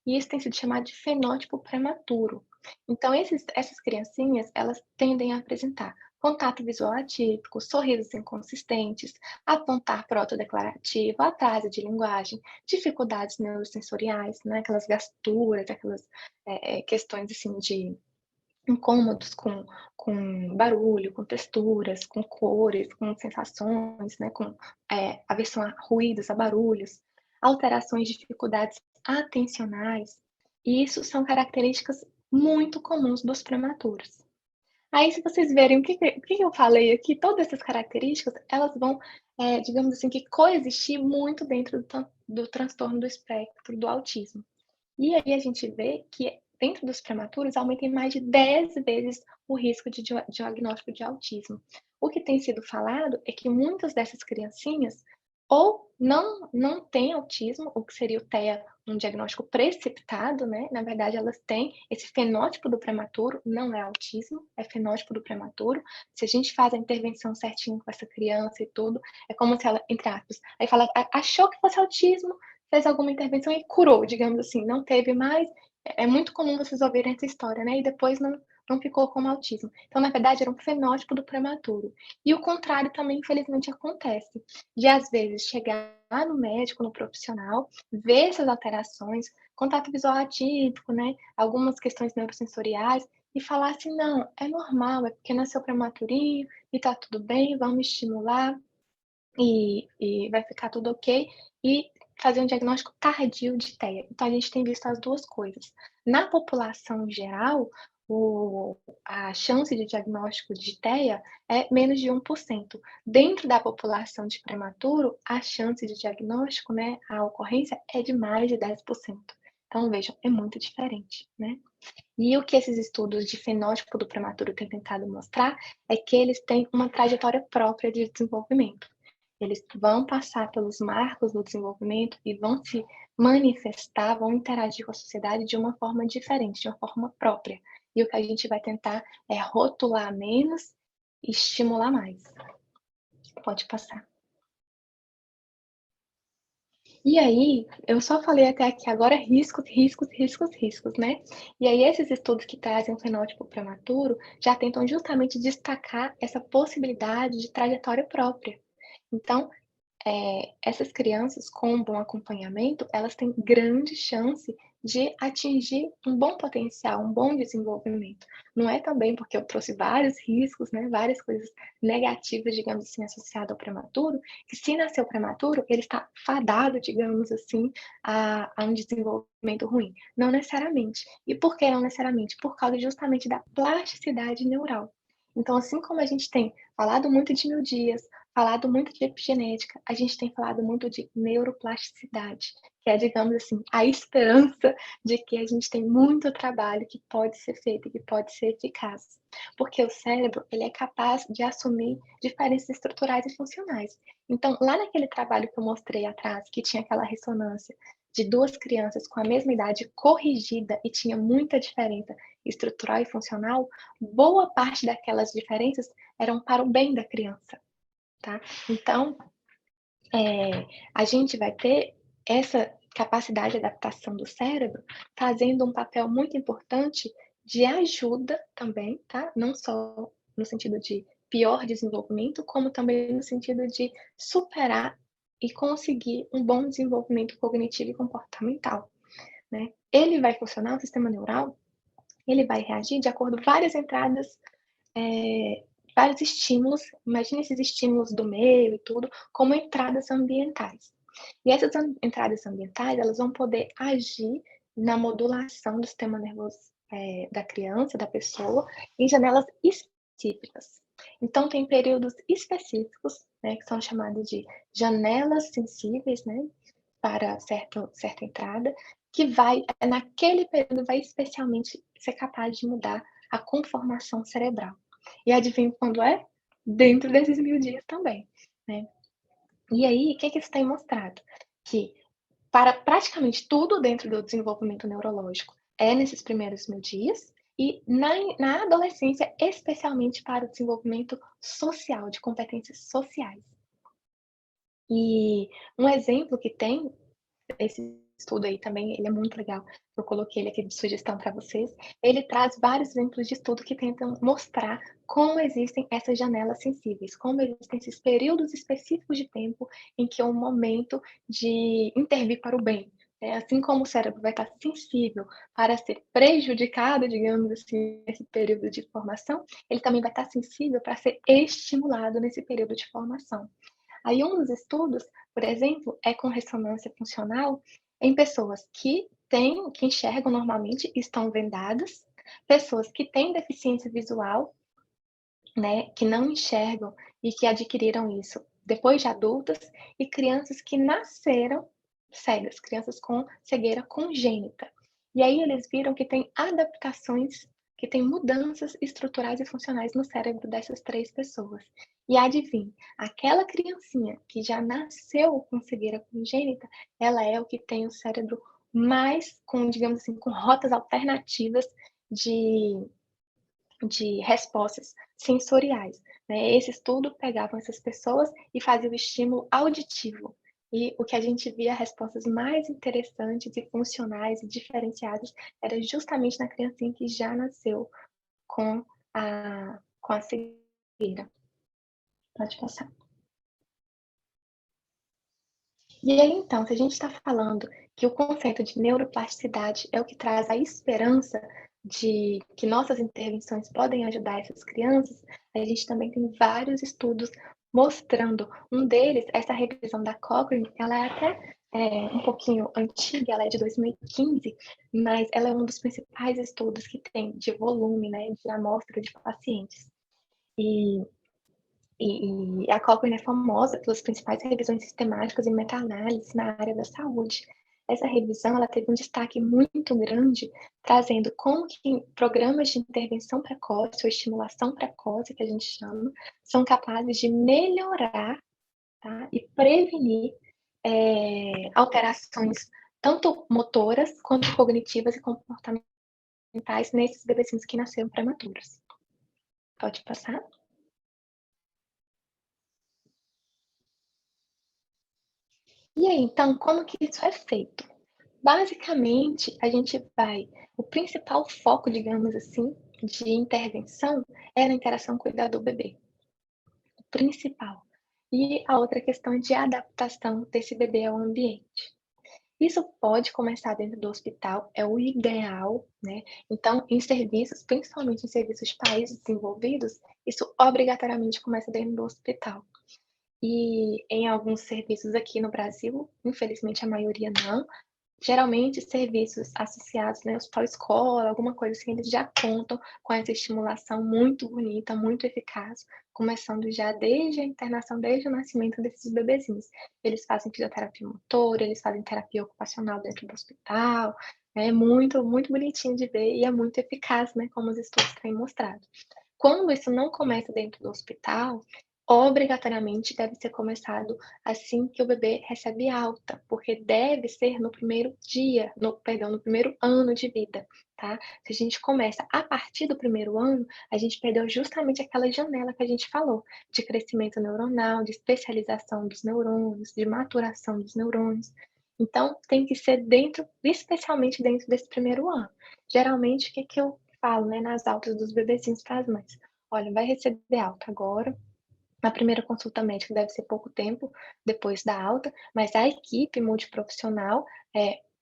E isso tem sido chamado de fenótipo prematuro. Então, essas criancinhas, elas tendem a apresentar contato visual atípico, sorrisos inconsistentes, apontar protodeclarativo, atraso de linguagem, dificuldades neurosensoriais, né, aquelas gasturas, aquelas questões assim de incômodos com barulho, com texturas, com cores, com sensações, né, com aversão a ruídos, a barulhos, alterações, dificuldades atencionais, e isso são características muito comuns dos prematuros. Aí, se vocês verem o que eu falei aqui, todas essas características, elas vão, digamos assim, que coexistir muito dentro do transtorno do espectro do autismo. E aí a gente vê que dentro dos prematuros aumenta em mais de 10 vezes o risco de diagnóstico de autismo. O que tem sido falado é que muitas dessas criancinhas ou não têm autismo, o que seria o TEA, um diagnóstico precipitado, né, na verdade elas têm esse fenótipo do prematuro, não é autismo, é fenótipo do prematuro. Se a gente faz a intervenção certinho com essa criança e tudo, é como se ela, entre aspas, aí fala: achou que fosse autismo, fez alguma intervenção e curou, digamos assim, não teve mais. É muito comum vocês ouvirem essa história, né? E depois não ficou como autismo. Então, na verdade, era um fenótipo do prematuro. E o contrário também, infelizmente, acontece. De, às vezes, chegar no médico, no profissional, ver essas alterações, contato visual atípico, né? Algumas questões neurosensoriais, e falar assim: não, é normal, é porque nasceu prematurinho e tá tudo bem, vamos estimular e vai ficar tudo ok, e fazer um diagnóstico tardio de TEA. Então a gente tem visto as 2 coisas. Na população geral, a chance de diagnóstico de TEA é menos de 1%. Dentro da população de prematuro, a chance de diagnóstico, né, a ocorrência é de mais de 10%. Então vejam, é muito diferente, né. E o que esses estudos de fenótipo do prematuro têm tentado mostrar é que eles têm uma trajetória própria de desenvolvimento. Eles vão passar pelos marcos do desenvolvimento e vão se manifestar, vão interagir com a sociedade de uma forma diferente, de uma forma própria. E o que a gente vai tentar é rotular menos e estimular mais. Pode passar. E aí, eu só falei até aqui agora riscos, riscos, riscos, riscos, né? E aí esses estudos que trazem um fenótipo prematuro já tentam justamente destacar essa possibilidade de trajetória própria. Então, essas crianças com um bom acompanhamento, elas têm grande chance de atingir um bom potencial, um bom desenvolvimento. Não é também porque eu trouxe vários riscos, né, várias coisas negativas, digamos assim, associadas ao prematuro, que se nasceu prematuro, ele está fadado, digamos assim, a um desenvolvimento ruim. Não necessariamente. E por que não necessariamente? Por causa justamente da plasticidade neural. Então, assim como a gente tem falado muito de miodias, falado muito de epigenética, a gente tem falado muito de neuroplasticidade, que é, digamos assim, a esperança de que a gente tem muito trabalho que pode ser feito e que pode ser eficaz. Porque o cérebro, ele é capaz de assumir diferenças estruturais e funcionais. Então, lá naquele trabalho que eu mostrei atrás, que tinha aquela ressonância de 2 crianças com a mesma idade corrigida e tinha muita diferença estrutural e funcional, boa parte daquelas diferenças eram para o bem da criança. Tá? Então, a gente vai ter essa capacidade de adaptação do cérebro fazendo um papel muito importante de ajuda também, tá? Não só no sentido de pior desenvolvimento, como também no sentido de superar e conseguir um bom desenvolvimento cognitivo e comportamental, né? Ele vai funcionar, o sistema neural, ele vai reagir de acordo com várias entradas vários estímulos, imagine esses estímulos do meio e tudo, como entradas ambientais. E essas entradas ambientais, elas vão poder agir na modulação do sistema nervoso da criança, da pessoa, em janelas específicas. Então, tem períodos específicos, né, que são chamados de janelas sensíveis, né, para certa entrada, que vai, naquele período, vai especialmente ser capaz de mudar a conformação cerebral. E adivinha quando é? Dentro desses 1000 dias também, né. E aí, o que que isso tem mostrado? Que para praticamente tudo dentro do desenvolvimento neurológico é nesses primeiros 1000 dias, e na adolescência, especialmente para o desenvolvimento social, de competências sociais. E um exemplo que tem, esse estudo aí também, ele é muito legal, eu coloquei ele aqui de sugestão para vocês, ele traz vários exemplos de estudo que tentam mostrar como existem essas janelas sensíveis, como existem esses períodos específicos de tempo em que é um momento de intervir para o bem. Assim como o cérebro vai estar sensível para ser prejudicado, digamos assim, nesse período de formação, ele também vai estar sensível para ser estimulado nesse período de formação. Aí um dos estudos, por exemplo, é com ressonância funcional em pessoas que enxergam normalmente e estão vendadas, pessoas que têm deficiência visual, né, que não enxergam e que adquiriram isso depois de adultas, e crianças que nasceram cegas, crianças com cegueira congênita. E aí eles viram que tem adaptações, que tem mudanças estruturais e funcionais no cérebro dessas 3 pessoas. E adivinhe, aquela criancinha que já nasceu com cegueira congênita, ela é o que tem o cérebro mais com, digamos assim, com rotas alternativas de respostas sensoriais, né. Esse estudo pegavam essas pessoas e fazia o estímulo auditivo, e o que a gente via respostas mais interessantes e funcionais e diferenciadas era justamente na criancinha que já nasceu com a cegueira. Pode passar. E aí, então, se a gente está falando que o conceito de neuroplasticidade é o que traz a esperança de que nossas intervenções podem ajudar essas crianças, a gente também tem vários estudos mostrando. Um deles, essa revisão da Cochrane, ela é até um pouquinho antiga, ela é de 2015, mas ela é um dos principais estudos que tem de volume, né, de amostra de pacientes. E e a Cochrane é famosa pelas principais revisões sistemáticas e meta-análise na área da saúde. Essa revisão, ela teve um destaque muito grande, trazendo como que programas de intervenção precoce ou estimulação precoce, que a gente chama, são capazes de melhorar, tá, e prevenir, alterações tanto motoras quanto cognitivas e comportamentais nesses bebezinhos que nasceram prematuros. Pode passar? E aí, então, como que isso é feito? Basicamente, a gente vai o principal foco, digamos assim, de intervenção é na interação cuidador-bebê, o principal. E a outra questão é de adaptação desse bebê ao ambiente. Isso pode começar dentro do hospital, é o ideal, né. Então, em serviços, principalmente em serviços de países desenvolvidos, isso obrigatoriamente começa dentro do hospital. E em alguns serviços aqui no Brasil, infelizmente a maioria não, geralmente serviços associados, né, hospital escola, alguma coisa assim, eles já contam com essa estimulação muito bonita, muito eficaz, começando já desde a internação, desde o nascimento desses bebezinhos. Eles fazem fisioterapia motora, eles fazem terapia ocupacional dentro do hospital, é muito, muito bonitinho de ver e é muito eficaz, né, como os estudos têm mostrado. Quando isso não começa dentro do hospital, obrigatoriamente deve ser começado assim que o bebê recebe alta, porque deve ser no primeiro dia, no primeiro ano de vida, tá. Se a gente começa a partir do primeiro ano, a gente perdeu justamente aquela janela que a gente falou, de crescimento neuronal, de especialização dos neurônios, de maturação dos neurônios. Então tem que ser dentro, especialmente dentro desse primeiro ano. Geralmente, o que que eu falo, né, nas altas dos bebezinhos para as mães: "Olha, vai receber alta agora, na primeira consulta médica deve ser pouco tempo depois da alta, mas a equipe multiprofissional,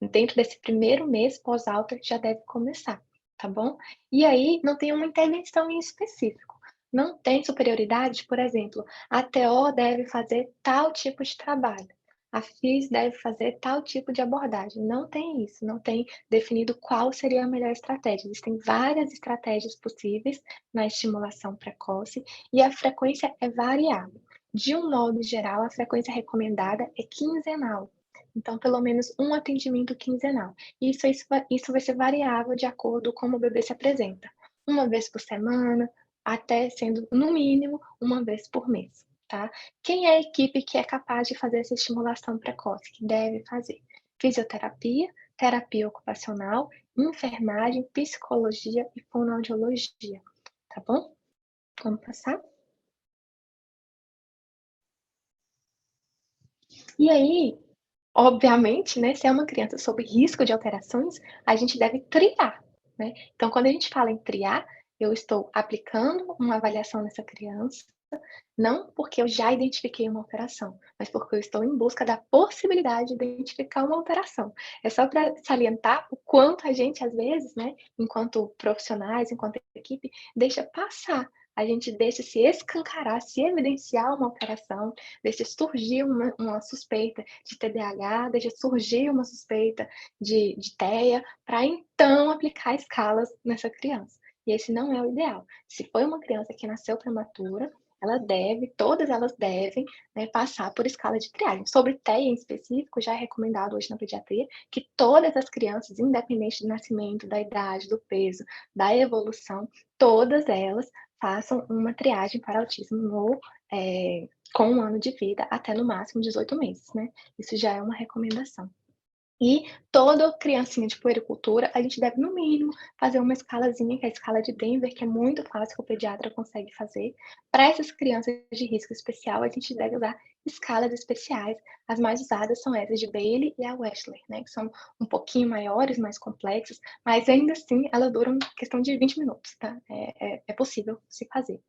dentro desse primeiro mês pós-alta já deve começar, tá bom?". E aí não tem uma intervenção em específico, não tem superioridade, por exemplo, a TO deve fazer tal tipo de trabalho, a FIS deve fazer tal tipo de abordagem, não tem isso, não tem definido qual seria a melhor estratégia. Existem várias estratégias possíveis na estimulação precoce e a frequência é variável. De um modo geral, a frequência recomendada é quinzenal, Então, pelo menos um atendimento quinzenal. Isso vai ser variável de acordo com como o bebê se apresenta. Uma vez por semana, até sendo, no mínimo, uma vez por mês, tá? Quem é a equipe que é capaz de fazer essa estimulação precoce, que deve fazer? Fisioterapia, terapia ocupacional, enfermagem, psicologia e fonoaudiologia, tá bom? Vamos passar? E aí, obviamente, né, se é uma criança sob risco de alterações, a gente deve triar, né. Então quando a gente fala em triar, eu estou aplicando uma avaliação nessa criança, não porque eu já identifiquei uma alteração, mas porque eu estou em busca da possibilidade de identificar uma alteração. É só para salientar o quanto a gente, às vezes, né, enquanto profissionais, enquanto equipe, deixa passar. A gente deixa se escancarar, se evidenciar uma alteração, deixa surgir uma suspeita de TDAH, deixa surgir uma suspeita de TEA, para então aplicar escalas nessa criança. E esse não é o ideal. Se foi uma criança que nasceu prematura, todas elas devem, né, passar por escala de triagem. Sobre TEA em específico, já é recomendado hoje na pediatria que todas as crianças, independente do nascimento, da idade, do peso, da evolução, todas elas façam uma triagem para autismo com 1 ano de vida até no máximo 18 meses, né. Isso já é uma recomendação. E toda criancinha de puericultura, a gente deve, no mínimo, fazer uma escalazinha, que é a escala de Denver, que é muito fácil, que o pediatra consegue fazer. Para essas crianças de risco especial, a gente deve usar escalas especiais. As mais usadas são essas de Bayley e a Wechsler, né, que são um pouquinho maiores, mais complexas, mas ainda assim elas duram questão de 20 minutos, tá? É possível se fazer.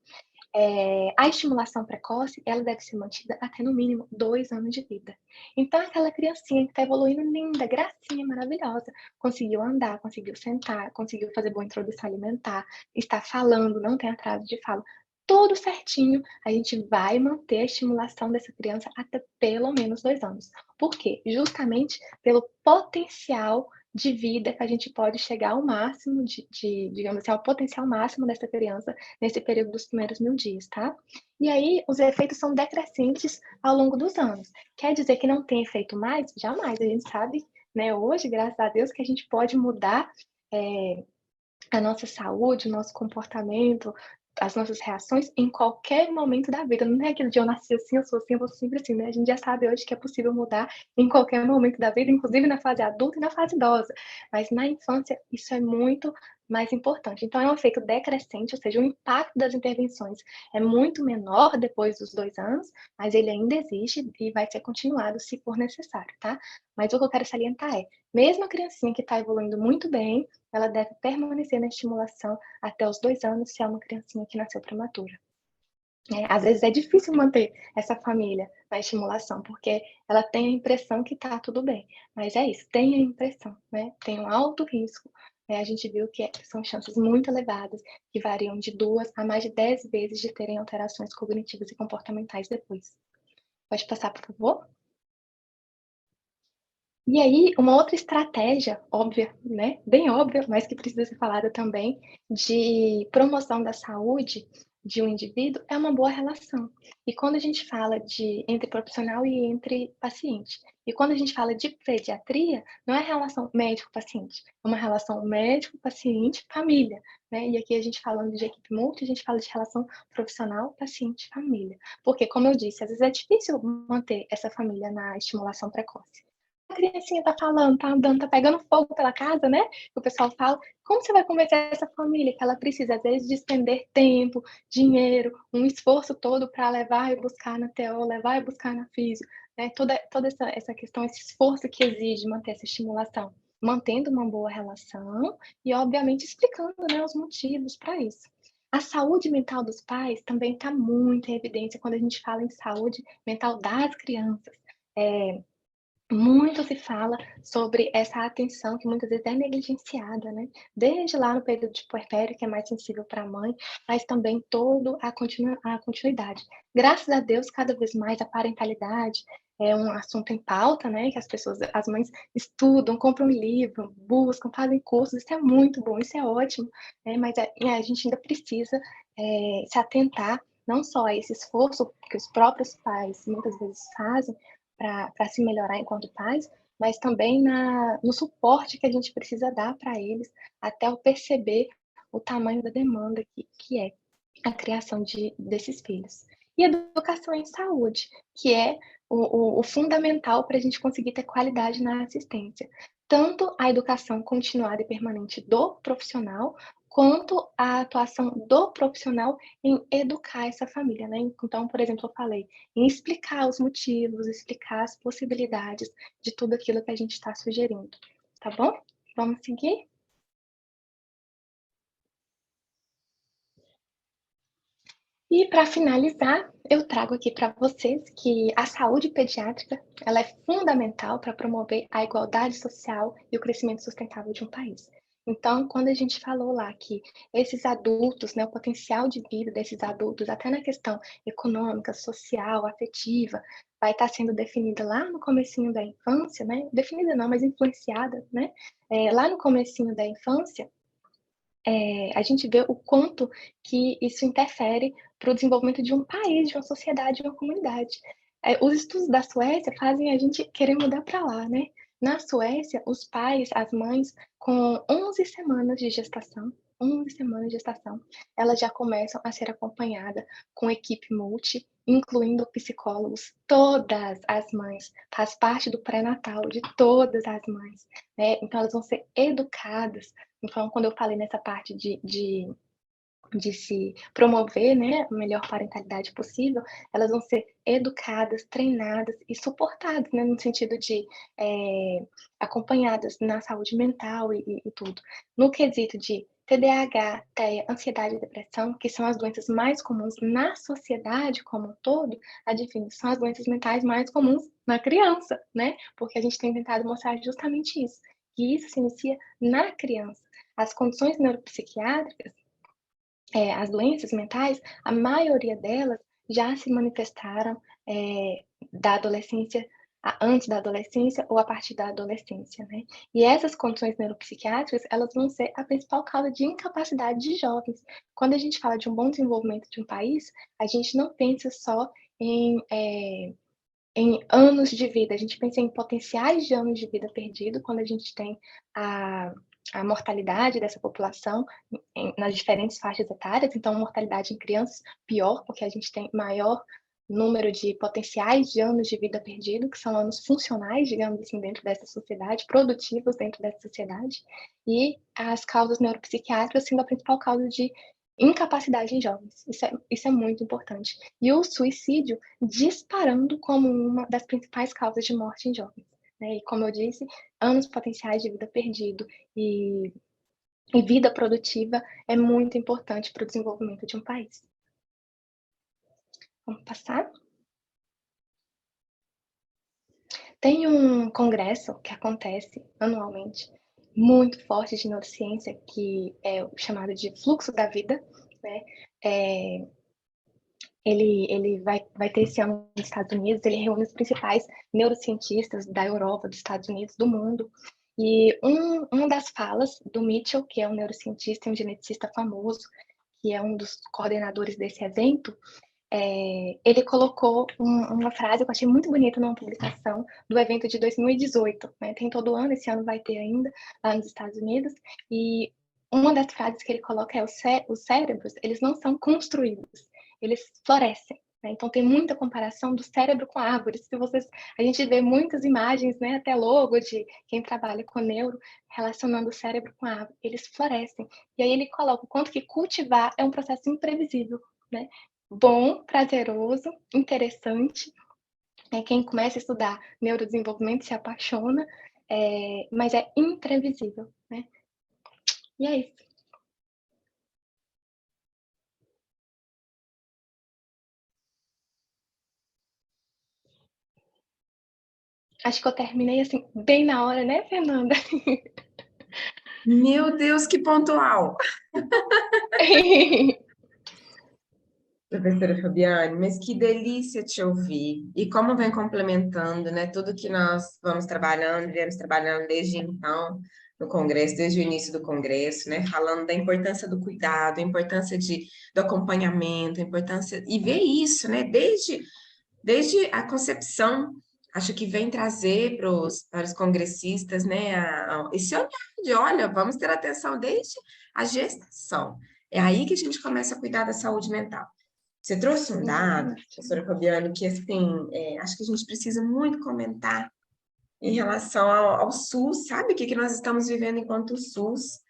A estimulação precoce, ela deve ser mantida até no mínimo 2 anos de vida. Então aquela criancinha que está evoluindo linda, gracinha, maravilhosa, conseguiu andar, conseguiu sentar, conseguiu fazer boa introdução alimentar, está falando, não tem atraso de fala, tudo certinho, a gente vai manter a estimulação dessa criança até pelo menos 2 anos. Por quê? Justamente pelo potencial de vida que a gente pode chegar ao máximo digamos assim, ao potencial máximo dessa criança nesse período dos primeiros 1000 dias, tá? E aí, os efeitos são decrescentes ao longo dos anos. Quer dizer que não tem efeito mais? Jamais. A gente sabe, né, hoje, graças a Deus, que a gente pode mudar a nossa saúde, o nosso comportamento, as nossas reações em qualquer momento da vida. Não é aquilo de eu nasci assim, eu sou assim, eu vou sempre assim, né? A gente já sabe hoje que é possível mudar em qualquer momento da vida, inclusive na fase adulta e na fase idosa. Mas na infância, isso é muito mais importante. Então, é um efeito decrescente, ou seja, o impacto das intervenções é muito menor depois dos 2 anos, mas ele ainda existe e vai ser continuado se for necessário, tá? Mas o que eu quero salientar é, mesmo a criancinha que está evoluindo muito bem, ela deve permanecer na estimulação até os 2 anos, se é uma criancinha que nasceu prematura. Às vezes é difícil manter essa família na estimulação, porque ela tem a impressão que está tudo bem, mas é isso, tem a impressão, né, tem um alto risco, a gente viu que são chances muito elevadas, que variam de 2 a mais de 10 vezes de terem alterações cognitivas e comportamentais depois. Pode passar, por favor? E aí, uma outra estratégia óbvia, né, bem óbvia, mas que precisa ser falada também, de promoção da saúde de um indivíduo, é uma boa relação. E quando a gente fala de entre profissional e entre paciente, e quando a gente fala de pediatria, não é relação médico-paciente, é uma relação médico-paciente-família, né, e aqui a gente falando de equipe multi, a gente fala de relação profissional, paciente, família. Porque, como eu disse, às vezes é difícil manter essa família na estimulação precoce. A criancinha tá falando, tá andando, tá pegando fogo pela casa, né, que o pessoal fala, como você vai convencer essa família que ela precisa, às vezes, despender tempo, dinheiro, um esforço todo para levar e buscar na TO, levar e buscar na fisio, né, toda essa questão, esse esforço que exige manter essa estimulação, mantendo uma boa relação e, obviamente, explicando, né, os motivos para isso. A saúde mental dos pais também está muito em evidência quando a gente fala em saúde mental das crianças. Eh, Muito se fala sobre essa atenção que muitas vezes é negligenciada, né, desde lá no período de puerpério, que é mais sensível para a mãe, mas também todo a continuidade. Graças a Deus, cada vez mais a parentalidade é um assunto em pauta, né, que as mães estudam, compram livro, buscam, fazem cursos, isso é muito bom, isso é ótimo, né, mas a gente ainda precisa, se atentar não só a esse esforço que os próprios pais muitas vezes fazem, para se melhorar enquanto pais, mas também no suporte que a gente precisa dar para eles, até eu perceber o tamanho da demanda que é a criação desses filhos. E educação em saúde, que é o fundamental para a gente conseguir ter qualidade na assistência. Tanto a educação continuada e permanente do profissional, quanto a atuação do profissional em educar essa família, né? Então, por exemplo, eu falei em explicar os motivos, explicar as possibilidades de tudo aquilo que a gente está sugerindo, tá bom? Vamos seguir? E para finalizar, eu trago aqui para vocês que a saúde pediátrica, ela é fundamental para promover a igualdade social e o crescimento sustentável de um país. Então, quando a gente falou lá que esses adultos, né, o potencial de vida desses adultos, até na questão econômica, social, afetiva, vai estar sendo definida lá no comecinho da infância, né? Definida não, mas influenciada, né? Lá no comecinho da infância, a gente vê o quanto que isso interfere para o desenvolvimento de um país, de uma sociedade, de uma comunidade. Os estudos da Suécia fazem a gente querer mudar para lá, né? Na Suécia, os pais, as mães, com 11 semanas de gestação, 11 semanas de gestação, elas já começam a ser acompanhadas com equipe multi, incluindo psicólogos. Todas as mães, faz parte do pré-natal de todas as mães, né? Então, elas vão ser educadas. Então, quando eu falei nessa parte de se promover, né, a melhor parentalidade possível, elas vão ser educadas, treinadas e suportadas, né, no sentido de acompanhadas na saúde mental e tudo. No quesito de TDAH, TEA, ansiedade e depressão, que são as doenças mais comuns na sociedade como um todo, adivinha, são as doenças mentais mais comuns na criança, né? Porque a gente tem tentado mostrar justamente isso, que isso se inicia na criança. As condições neuropsiquiátricas, as doenças mentais, a maioria delas já se manifestaram da adolescência, antes da adolescência ou a partir da adolescência, né? E essas condições neuropsiquiátricas, elas vão ser a principal causa de incapacidade de jovens. Quando a gente fala de um bom desenvolvimento de um país, a gente não pensa só em anos de vida, a gente pensa em potenciais de anos de vida perdido quando a gente tem a mortalidade dessa população nas diferentes faixas etárias, então mortalidade em crianças pior, porque a gente tem maior número de potenciais de anos de vida perdido, que são anos funcionais, digamos assim, dentro dessa sociedade, produtivos dentro dessa sociedade, e as causas neuropsiquiátricas sendo a principal causa de incapacidade em jovens. Isso é muito importante. E o suicídio disparando como uma das principais causas de morte em jovens, né? E como eu disse, anos potenciais de vida perdido e vida produtiva é muito importante para o desenvolvimento de um país. Vamos passar? Tem um congresso que acontece anualmente, muito forte de neurociência, que é o chamado de Fluxo da Vida, né? Ele vai ter esse ano nos Estados Unidos, ele reúne os principais neurocientistas da Europa, dos Estados Unidos, do mundo. E uma das falas do Mitchell, que é um neurocientista e um geneticista famoso, que é um dos coordenadores desse evento, ele colocou uma frase que eu achei muito bonita numa publicação do evento de 2018, né? Tem todo ano, esse ano vai ter ainda, lá nos Estados Unidos, e uma das frases que ele coloca é: os cérebros, eles não são construídos, eles florescem. Né? Então tem muita comparação do cérebro com árvores. A gente vê muitas imagens, né, até logo de quem trabalha com neuro, relacionando o cérebro com a árvore, eles florescem. E aí ele coloca o quanto que cultivar é um processo imprevisível, né? Bom, prazeroso, interessante. Quem começa a estudar neurodesenvolvimento se apaixona, mas é imprevisível, né? E é isso. Acho que eu terminei assim, bem na hora, né, Fernanda? Meu Deus, que pontual! Professora Fabiane, mas que delícia te ouvir. E como vem complementando, né, tudo que nós viemos trabalhando desde então, no Congresso, desde o início do Congresso, né, falando da importância do cuidado, a importância do acompanhamento, a importância, e ver isso, né, desde a concepção acho que vem trazer para os congressistas, né, esse olhar de, olha, vamos ter atenção desde a gestação. É aí que a gente começa a cuidar da saúde mental. Você trouxe um dado, professora Fabiano, que assim, acho que a gente precisa muito comentar em relação ao SUS, sabe o que nós estamos vivendo enquanto SUS,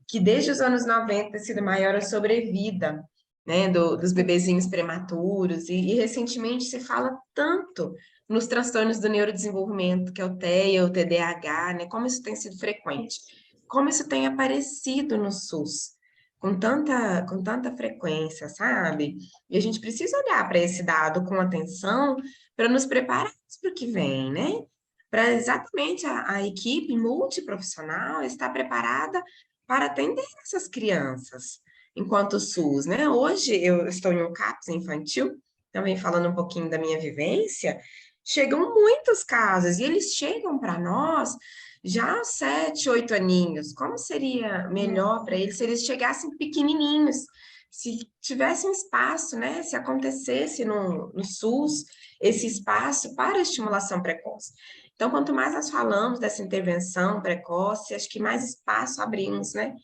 que desde os anos 90 tem sido maior a sobrevida, né, dos bebezinhos prematuros, e recentemente se fala tanto nos transtornos do neurodesenvolvimento, que é o TEA, o TDAH, né, como isso tem sido frequente, como isso tem aparecido no SUS, com tanta frequência, sabe? E a gente precisa olhar para esse dado com atenção para nos preparar para o que vem, né? Para exatamente a equipe multiprofissional estar preparada para atender essas crianças enquanto SUS, né? Hoje eu estou em um CAPS infantil, também falando um pouquinho da minha vivência, chegam muitos casos e eles chegam para nós já aos 7, 8 aninhos. Como seria melhor para eles se eles chegassem pequenininhos, se tivesse um espaço, né? Se acontecesse no SUS esse espaço para estimulação precoce. Então, quanto mais nós falamos dessa intervenção precoce, acho que mais espaço abrimos, né?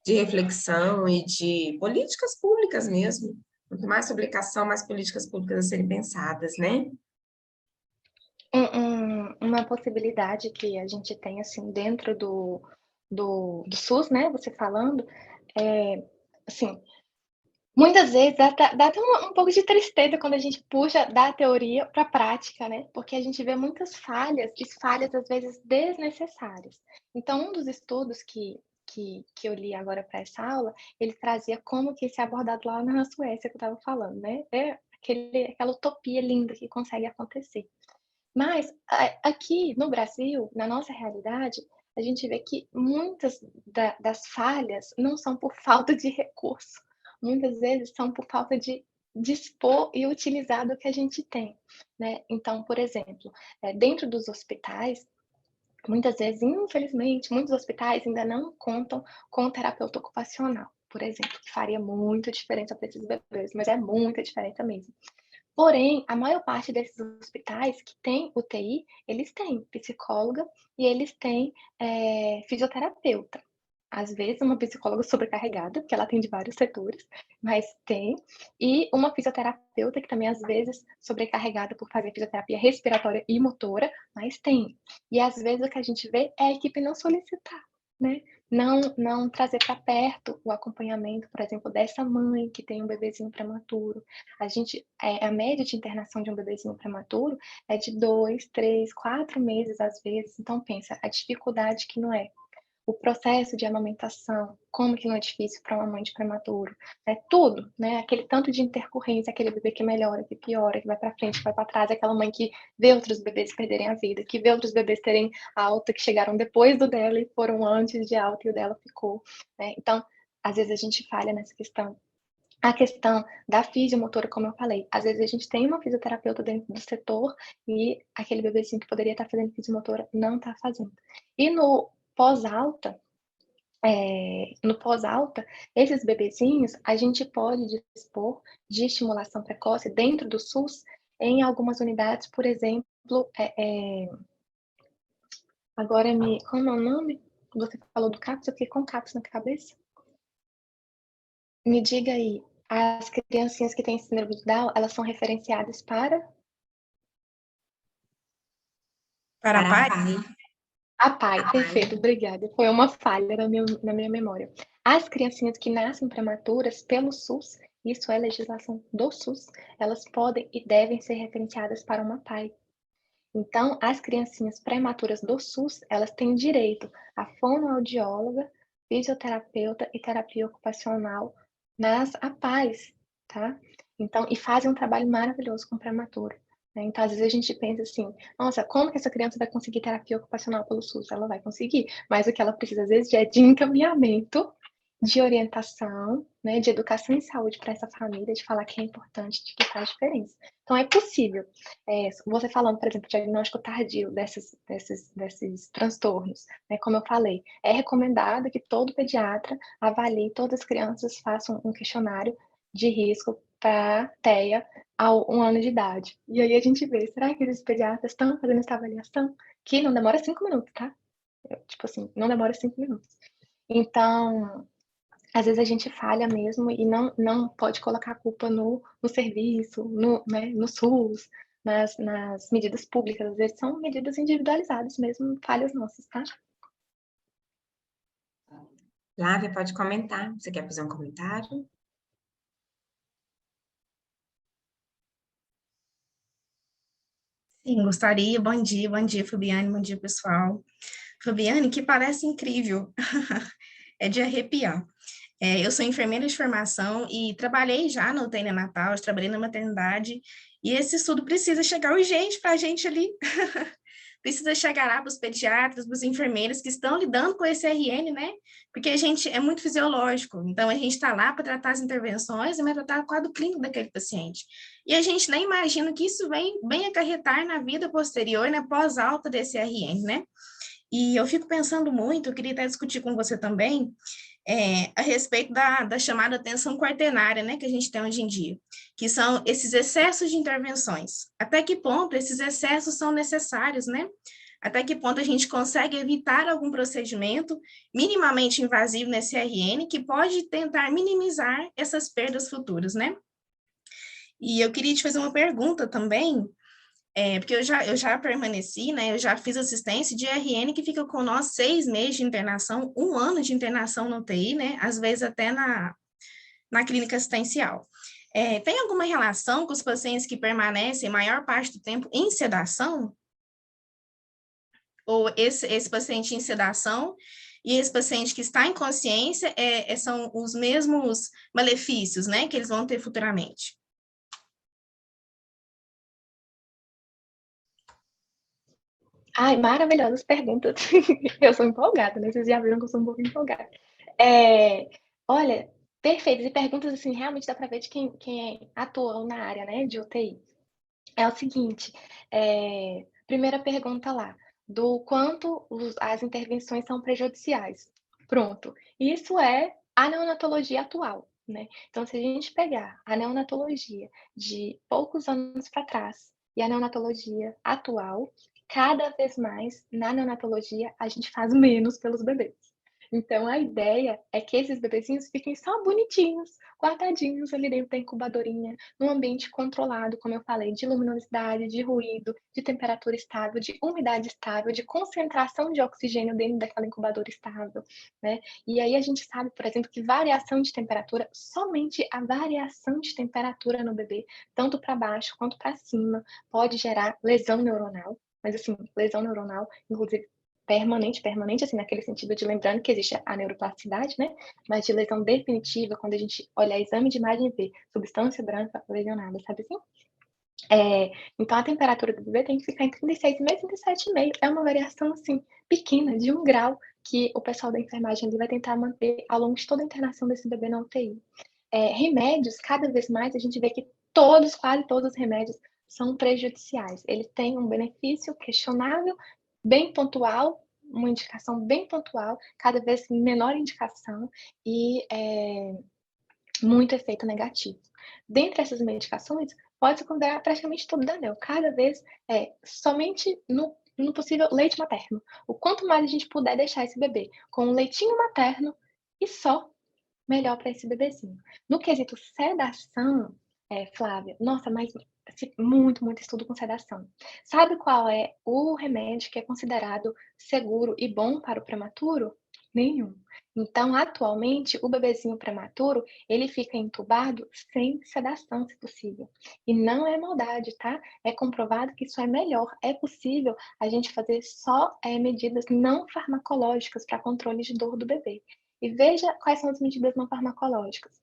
De reflexão e de políticas públicas mesmo. Quanto mais publicação, mais políticas públicas a serem pensadas, né? Uma possibilidade que a gente tem, assim, dentro do SUS, né, você falando, assim, muitas vezes dá até um pouco de tristeza quando a gente puxa da teoria para a prática, né, porque a gente vê muitas falhas, e falhas às vezes desnecessárias. Então um dos estudos que eu li agora para essa aula, ele trazia como que isso é abordado lá na Suécia que eu estava falando, né, é aquela utopia linda que consegue acontecer. Mas aqui no Brasil, na nossa realidade, a gente vê que muitas das falhas não são por falta de recurso, muitas vezes são por falta de dispor e utilizar do que a gente tem, né. Então, por exemplo, dentro dos hospitais, muitas vezes, infelizmente, muitos hospitais ainda não contam com terapeuta ocupacional, por exemplo, que faria muita diferença para esses bebês, mas é muita diferença mesmo. Porém, a maior parte desses hospitais que tem UTI, eles têm psicóloga e eles têm, fisioterapeuta. Às vezes uma psicóloga sobrecarregada, porque ela atende vários setores, mas tem. E uma fisioterapeuta que também às vezes sobrecarregada por fazer fisioterapia respiratória e motora, mas tem. E às vezes o que a gente vê é a equipe não solicitar, né, não trazer para perto o acompanhamento, por exemplo, dessa mãe que tem um bebezinho prematuro. A média de internação de um bebezinho prematuro é de 2, 3, 4 meses às vezes, então pensa, a dificuldade que não é. O processo de amamentação, como que não é difícil para uma mãe de prematuro, tudo, né, aquele tanto de intercorrência, aquele bebê que melhora, que piora, que vai para frente, que vai para trás, aquela mãe que vê outros bebês perderem a vida, que vê outros bebês terem alta, que chegaram depois do dela e foram antes de alta e o dela ficou, né. Então, às vezes a gente falha nessa questão. A questão da fisiomotora, como eu falei, às vezes a gente tem uma fisioterapeuta dentro do setor e aquele bebezinho que poderia estar fazendo fisiomotora não está fazendo. E pós-alta, no pós-alta, esses bebezinhos, a gente pode dispor de estimulação precoce dentro do SUS em algumas unidades, por exemplo, agora como é o nome? Você falou do CAPS, eu fiquei com CAPS na cabeça. Me diga aí, as criancinhas que têm síndrome de Down, elas são referenciadas para Para a paz? a PAI, perfeito, obrigada. Foi uma falha na minha memória. As criancinhas que nascem prematuras pelo SUS, isso é legislação do SUS, elas podem e devem ser referenciadas para uma PAI. Então, as criancinhas prematuras do SUS, elas têm direito a fonoaudióloga, fisioterapeuta e terapia ocupacional nas APAES, tá? Então, e fazem um trabalho maravilhoso com o prematuro, né? Então, às vezes a gente pensa assim: "Nossa, como que essa criança vai conseguir terapia ocupacional pelo SUS?". Ela vai conseguir, mas o que ela precisa às vezes é de encaminhamento, de orientação, né, de educação em saúde para essa família, de falar que é importante, de que faz diferença. Então é possível. Você falando, por exemplo, diagnóstico tardio desses transtornos, né, como eu falei, é recomendado que todo pediatra avalie todas as crianças, façam um questionário de risco para TEA ao 1 ano de idade. E aí a gente vê, será que os pediatras estão fazendo essa avaliação? Que não demora 5 minutos, tá? Tipo assim, não demora 5 minutos. Então, às vezes a gente falha mesmo e não pode colocar a culpa no serviço, né, no SUS, nas medidas públicas. Às vezes são medidas individualizadas mesmo, falhas nossas, tá? Flávia, pode comentar. Você quer fazer um comentário? Sim, gostaria. Bom dia, Fabiane, bom dia, pessoal. Fabiane, que parece incrível, é de arrepiar. Eu sou enfermeira de formação e trabalhei já no UTI neonatal, trabalhei na maternidade, e esse estudo precisa chegar urgente para a gente ali. Precisa chegar lá para os pediatras, para os enfermeiros que estão lidando com esse RN, né? Porque a gente é muito fisiológico, então a gente está lá para tratar as intervenções e vai tratar o quadro clínico daquele paciente. E a gente nem imagina que isso vem acarretar na vida posterior, né? Pós-alta desse RN, né? E eu fico pensando muito, eu queria até discutir com você também, a respeito da chamada atenção quaternária, né, que a gente tem hoje em dia, que são esses excessos de intervenções. Até que ponto esses excessos são necessários, né? Até que ponto a gente consegue evitar algum procedimento minimamente invasivo nesse RN que pode tentar minimizar essas perdas futuras, né? E eu queria te fazer uma pergunta também, porque eu já permaneci, né? Eu já fiz assistência de RN que fica com nós 6 meses de internação, 1 ano de internação no UTI, né? Às vezes até na clínica assistencial. Tem alguma relação com os pacientes que permanecem maior parte do tempo em sedação? Ou esse paciente em sedação e esse paciente que está em consciência são os mesmos malefícios, né? Que eles vão ter futuramente? Ai, maravilhosas perguntas. Eu sou empolgada, né? Vocês já viram que eu sou um pouco empolgada. Olha, perfeitas e perguntas, assim, realmente dá para ver de quem atuou na área, né, de UTI. É o seguinte, primeira pergunta lá, do quanto as intervenções são prejudiciais. Pronto, isso é a neonatologia atual, né? Então, se a gente pegar a neonatologia de poucos anos para trás e a neonatologia atual, cada vez mais na neonatologia a gente faz menos pelos bebês. Então, a ideia é que esses bebezinhos fiquem só bonitinhos, guardadinhos ali dentro da incubadorinha, num ambiente controlado, como eu falei, de luminosidade, de ruído, de temperatura estável, de umidade estável, de concentração de oxigênio dentro daquela incubadora estável, né? E aí a gente sabe, por exemplo, que variação de temperatura, somente a variação de temperatura no bebê, tanto para baixo quanto para cima, pode gerar lesão neuronal. Mas assim, lesão neuronal, inclusive permanente, assim, naquele sentido de lembrando que existe a neuroplasticidade, né? Mas de lesão definitiva, quando a gente olha exame de imagem e vê substância branca lesionada, sabe assim? Então a temperatura do bebê tem que ficar entre 36,5 e 37,5. É uma variação, assim, pequena, de 1 grau, que o pessoal da enfermagem ali vai tentar manter ao longo de toda a internação desse bebê na UTI. Remédios, cada vez mais a gente vê que quase todos os remédios são prejudiciais. Eles têm um benefício questionável, bem pontual, uma indicação bem pontual, cada vez menor indicação e muito efeito negativo. Dentre essas medicações, pode-se considerar praticamente tudo da ANEL. Cada vez somente no possível leite materno. O quanto mais a gente puder deixar esse bebê com um leitinho materno e só, melhor para esse bebezinho. No quesito sedação, Flávia, nossa, mas muito, muito estudo com sedação. Sabe qual é o remédio que é considerado seguro e bom para o prematuro? Nenhum. Então, atualmente, o bebezinho prematuro, ele fica entubado sem sedação, se possível. E não é maldade, tá? É comprovado que isso é melhor. É possível a gente fazer só medidas não farmacológicas para controle de dor do bebê. E veja quais são as medidas não farmacológicas.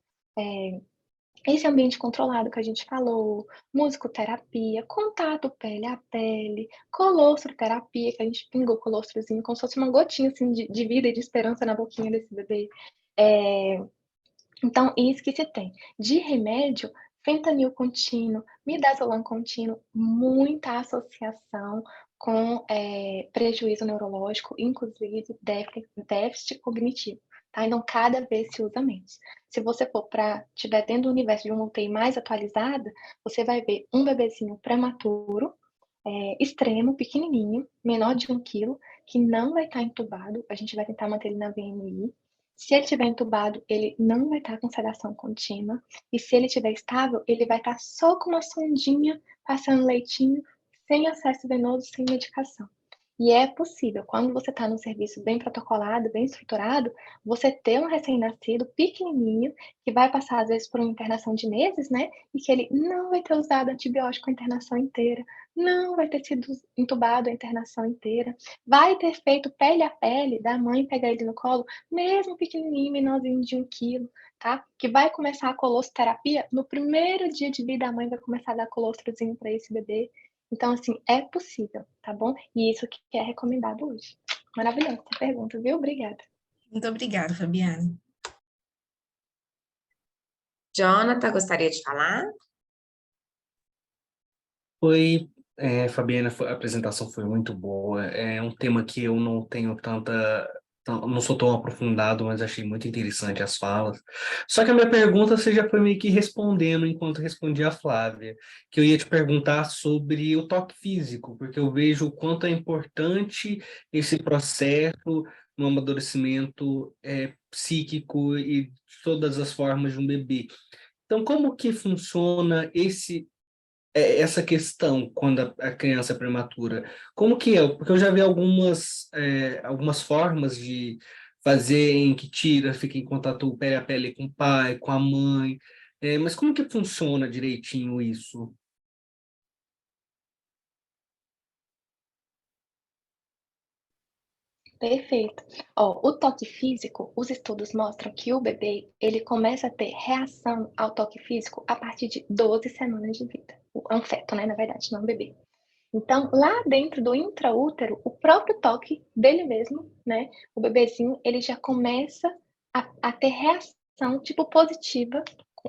Esse ambiente controlado que a gente falou, musicoterapia, contato pele a pele, colostroterapia, que a gente pinga o colostrozinho como se fosse uma gotinha assim, de vida e de esperança na boquinha desse bebê. Então, isso que se tem. De remédio, fentanil contínuo, midazolam contínuo, muita associação com prejuízo neurológico, inclusive déficit cognitivo. tá? Então, cada vez se usa menos. Se você estiver dentro do universo de uma UTI mais atualizada, você vai ver um bebezinho prematuro, extremo, pequenininho, menor de 1 quilo, que não vai estar entubado, a gente vai tentar manter ele na VNI. Se ele estiver entubado, ele não vai estar com sedação contínua, e se ele estiver estável, ele vai estar só com uma sondinha, passando leitinho, sem acesso venoso, sem medicação. E é possível, quando você está num serviço bem protocolado, bem estruturado, você ter um recém-nascido pequenininho, que vai passar, às vezes, por uma internação de meses, né? E que ele não vai ter usado antibiótico a internação inteira, não vai ter sido entubado a internação inteira, vai ter feito pele a pele da mãe pegar ele no colo, mesmo pequenininho, menorzinho de 1 quilo, tá? Que vai começar a colostroterapia, no primeiro dia de vida a mãe vai começar a dar colostrozinho para esse bebê. Então, assim, é possível, tá bom? E isso que é recomendado hoje. Maravilhosa essa pergunta, viu? Obrigada. Muito obrigada, Fabiane. Jonathan, gostaria de falar? Oi, Fabiana, a apresentação foi muito boa. É um tema que eu não tenho não sou tão aprofundado, mas achei muito interessante as falas. Só que a minha pergunta você já foi meio que respondendo enquanto respondia a Flávia, que eu ia te perguntar sobre o toque físico, porque eu vejo o quanto é importante esse processo no amadurecimento psíquico e de todas as formas de um bebê. Então, como que funciona essa questão quando a criança é prematura? Como que é? Porque eu já vi algumas formas de fazer em que fica em contato pele a pele com o pai, com a mãe, mas como que funciona direitinho isso? Perfeito. Ó, o toque físico, os estudos mostram que o bebê, ele começa a ter reação ao toque físico a partir de 12 semanas de vida. É um feto, né, na verdade, não um bebê. Então, lá dentro do intraútero, o próprio toque dele mesmo, né, o bebezinho, ele já começa a ter reação, tipo, positiva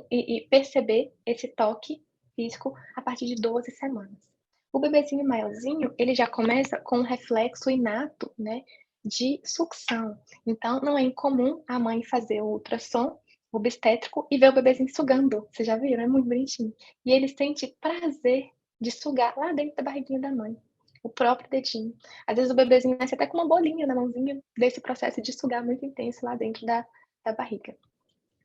e perceber esse toque físico a partir de 12 semanas. O bebezinho maiorzinho, ele já começa com um reflexo inato, né, de sucção. Então, não é incomum a mãe fazer o ultrassom obstétrico e ver o bebezinho sugando. Vocês já viram? É muito bonitinho. E ele sente prazer de sugar lá dentro da barriguinha da mãe, o próprio dedinho. Às vezes o bebezinho nasce até com uma bolinha na mãozinha desse processo de sugar muito intenso lá dentro da barriga.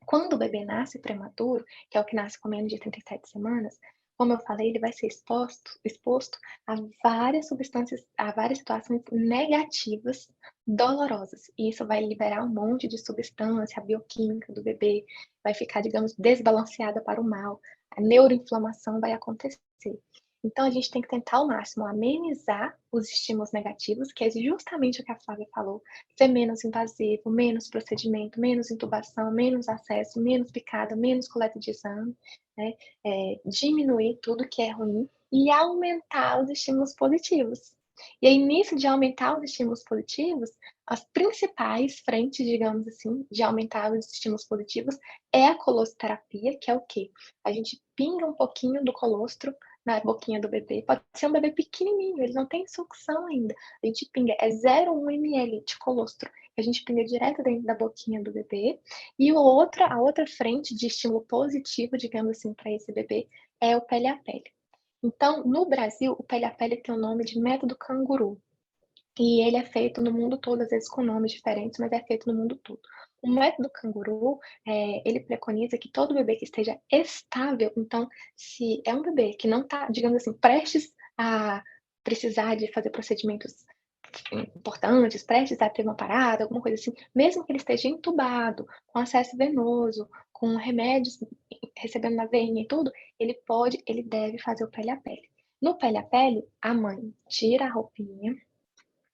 Quando o bebê nasce prematuro, que é o que nasce com menos de 37 semanas, como eu falei, ele vai ser exposto a várias substâncias, a várias situações negativas, dolorosas. E isso vai liberar um monte de substância, a bioquímica do bebê vai ficar, digamos, desbalanceada para o mal. A neuroinflamação vai acontecer. Então, a gente tem que tentar ao máximo amenizar os estímulos negativos, que é justamente o que a Flávia falou, ser menos invasivo, menos procedimento, menos intubação, menos acesso, menos picada, menos coleta de exame, né? Diminuir tudo que é ruim e aumentar os estímulos positivos. E aí, nisso de aumentar os estímulos positivos, as principais frentes, digamos assim, de aumentar os estímulos positivos é a colostroterapia, que é o quê? A gente pinga um pouquinho do colostro na boquinha do bebê. Pode ser um bebê pequenininho, ele não tem sucção ainda. A gente pinga, é 0,1 ml de colostro. A gente pinga direto dentro da boquinha do bebê. E a outra frente de estímulo positivo, digamos assim, para esse bebê é o pele a pele. Então, no Brasil, o pele a pele tem o nome de método canguru. E ele é feito no mundo todo, às vezes com nomes diferentes, mas é feito no mundo todo. O método canguru, ele preconiza que todo bebê que esteja estável, então, se é um bebê que não está, digamos assim, prestes a precisar de fazer procedimentos importantes, prestes a ter uma parada, alguma coisa assim, mesmo que ele esteja entubado, com acesso venoso, com remédios recebendo na veinha e tudo, ele deve fazer o pele a pele. No pele a pele, a mãe tira a roupinha,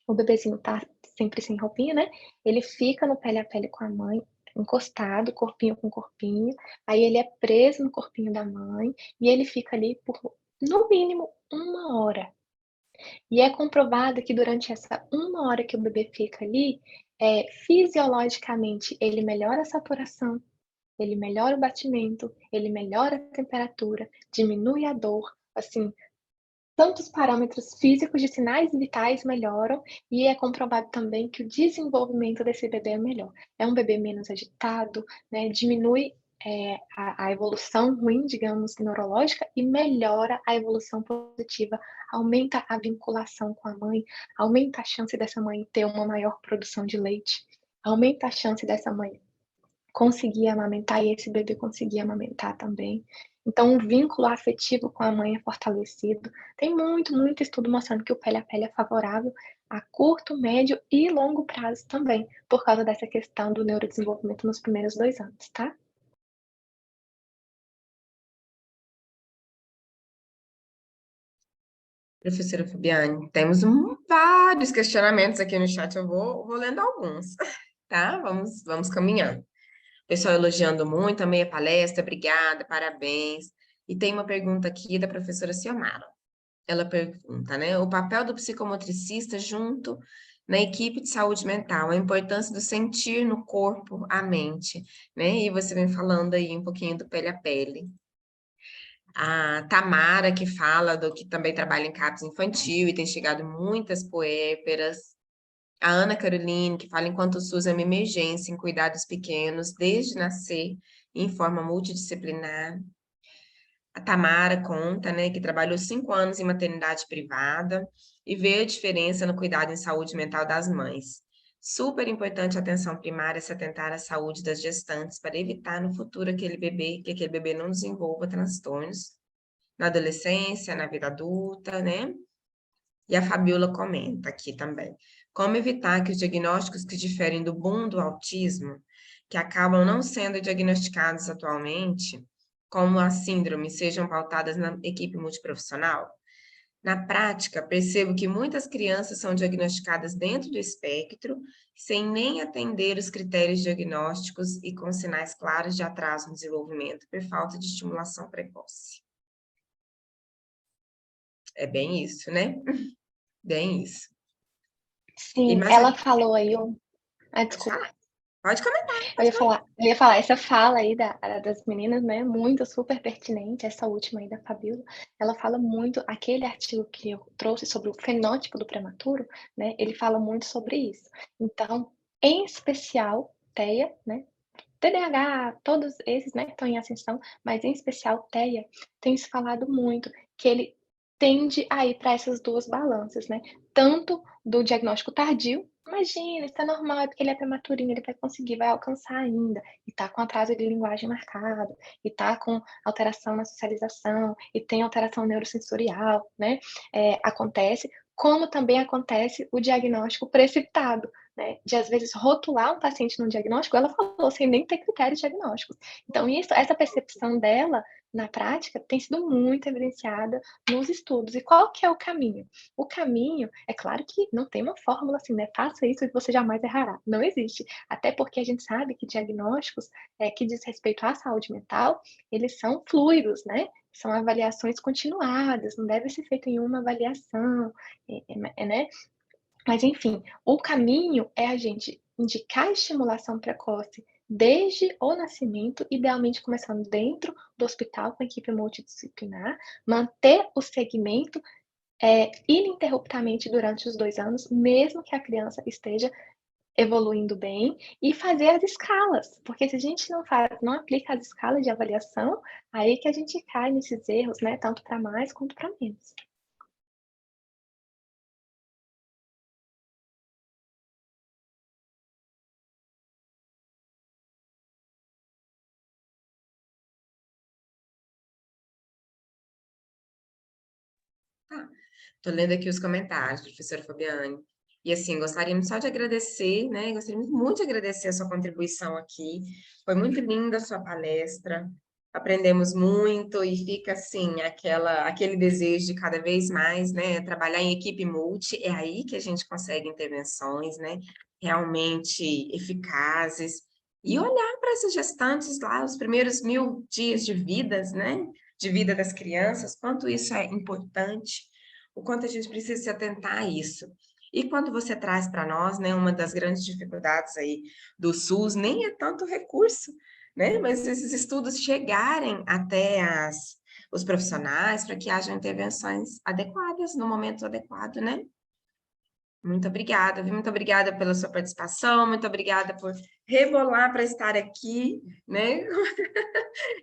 o bebezinho tá sempre sem roupinha, né? Ele fica no pele a pele com a mãe, encostado, corpinho com corpinho. Aí ele é preso no corpinho da mãe e ele fica ali por, no mínimo, 1 hora. E é comprovado que durante essa 1 hora que o bebê fica ali, fisiologicamente, ele melhora a saturação, ele melhora o batimento, ele melhora a temperatura, diminui a dor, assim, tanto os parâmetros físicos de sinais vitais melhoram e é comprovado também que o desenvolvimento desse bebê é melhor. É um bebê menos agitado, né, diminui, a evolução ruim, digamos, neurológica e melhora a evolução positiva, aumenta a vinculação com a mãe, aumenta a chance dessa mãe ter uma maior produção de leite, aumenta a chance dessa mãe conseguir amamentar e esse bebê conseguir amamentar também. Então, o vínculo afetivo com a mãe é fortalecido. Tem muito, muito estudo mostrando que o pele a pele é favorável a curto, médio e longo prazo também, por causa dessa questão do neurodesenvolvimento nos primeiros 2 anos, tá? Professora Fabiane, temos vários questionamentos aqui no chat, eu vou lendo alguns, tá? Vamos caminhando. Pessoal elogiando muito, amei a palestra, obrigada, parabéns. E tem uma pergunta aqui da professora Ciomara. Ela pergunta, né? O papel do psicomotricista junto na equipe de saúde mental, a importância do sentir no corpo, a mente, né? E você vem falando aí um pouquinho do pele a pele. A Tamara, que fala do que também trabalha em CAPS infantil e tem chegado muitas puérperas. A Ana Caroline, que fala enquanto o SUS é uma emergência em cuidados pequenos, desde nascer, em forma multidisciplinar. A Tamara conta, né, que trabalhou 5 anos em maternidade privada e vê a diferença no cuidado em saúde mental das mães. Super importante a atenção primária se atentar à saúde das gestantes para evitar no futuro que aquele bebê não desenvolva transtornos na adolescência, na vida adulta, né? E a Fabiola comenta aqui também. Como evitar que os diagnósticos que diferem do boom do autismo, que acabam não sendo diagnosticados atualmente, como a síndrome, sejam pautadas na equipe multiprofissional? Na prática, percebo que muitas crianças são diagnosticadas dentro do espectro, sem nem atender os critérios diagnósticos e com sinais claros de atraso no desenvolvimento, por falta de estimulação precoce. É bem isso, né? Bem isso. E Sim, mais ela falou aí pode desculpa. falar. Pode comentar. Eu ia falar, essa fala aí das meninas, né, muito, super pertinente, essa última aí da Fabiola, ela fala muito, aquele artigo que eu trouxe sobre o fenótipo do prematuro, né, ele fala muito sobre isso. Então, em especial, TEA, né, TDAH, todos esses, né, estão em ascensão, mas em especial TEA, tem se falado muito que ele tende a ir para essas 2 balanças, né, tanto do diagnóstico tardio, imagina, isso é normal, é porque ele é prematurinho, ele vai conseguir, vai alcançar ainda, e tá com atraso de linguagem marcado, e tá com alteração na socialização, e tem alteração neurosensorial, né, acontece, como também acontece o diagnóstico precipitado, né, de às vezes rotular um paciente no diagnóstico, ela falou, sem nem ter critérios diagnósticos. Então essa percepção dela, na prática, tem sido muito evidenciada nos estudos. E qual que é o caminho? O caminho, é claro que não tem uma fórmula assim, né, faça isso e você jamais errará, não existe. Até porque a gente sabe que diagnósticos, que diz respeito à saúde mental, eles são fluidos, né, são avaliações continuadas, não deve ser feito em uma avaliação, né, mas enfim, o caminho é a gente indicar estimulação precoce desde o nascimento, idealmente começando dentro do hospital com a equipe multidisciplinar, manter o segmento, ininterruptamente durante os 2 anos, mesmo que a criança esteja evoluindo bem, e fazer as escalas, porque se a gente não aplica as escalas de avaliação, aí que a gente cai nesses erros, né, tanto para mais quanto para menos. Estou lendo aqui os comentários, professora Fabiane. E assim, gostaríamos só de agradecer, né? Gostaríamos muito de agradecer a sua contribuição aqui. Foi muito linda a sua palestra. Aprendemos muito e fica assim aquele desejo de cada vez mais, né, trabalhar em equipe multi. É aí que a gente consegue intervenções, né, realmente eficazes e olhar para essas gestantes lá, os primeiros 1000 dias de vidas, né, de vida das crianças, quanto isso é importante, o quanto a gente precisa se atentar a isso. E quando você traz para nós, né, uma das grandes dificuldades aí do SUS, nem é tanto recurso, né? Mas esses estudos chegarem até os profissionais para que hajam intervenções adequadas, no momento adequado, né? Muito obrigada, viu? Muito obrigada pela sua participação, muito obrigada por rebolar para estar aqui, né?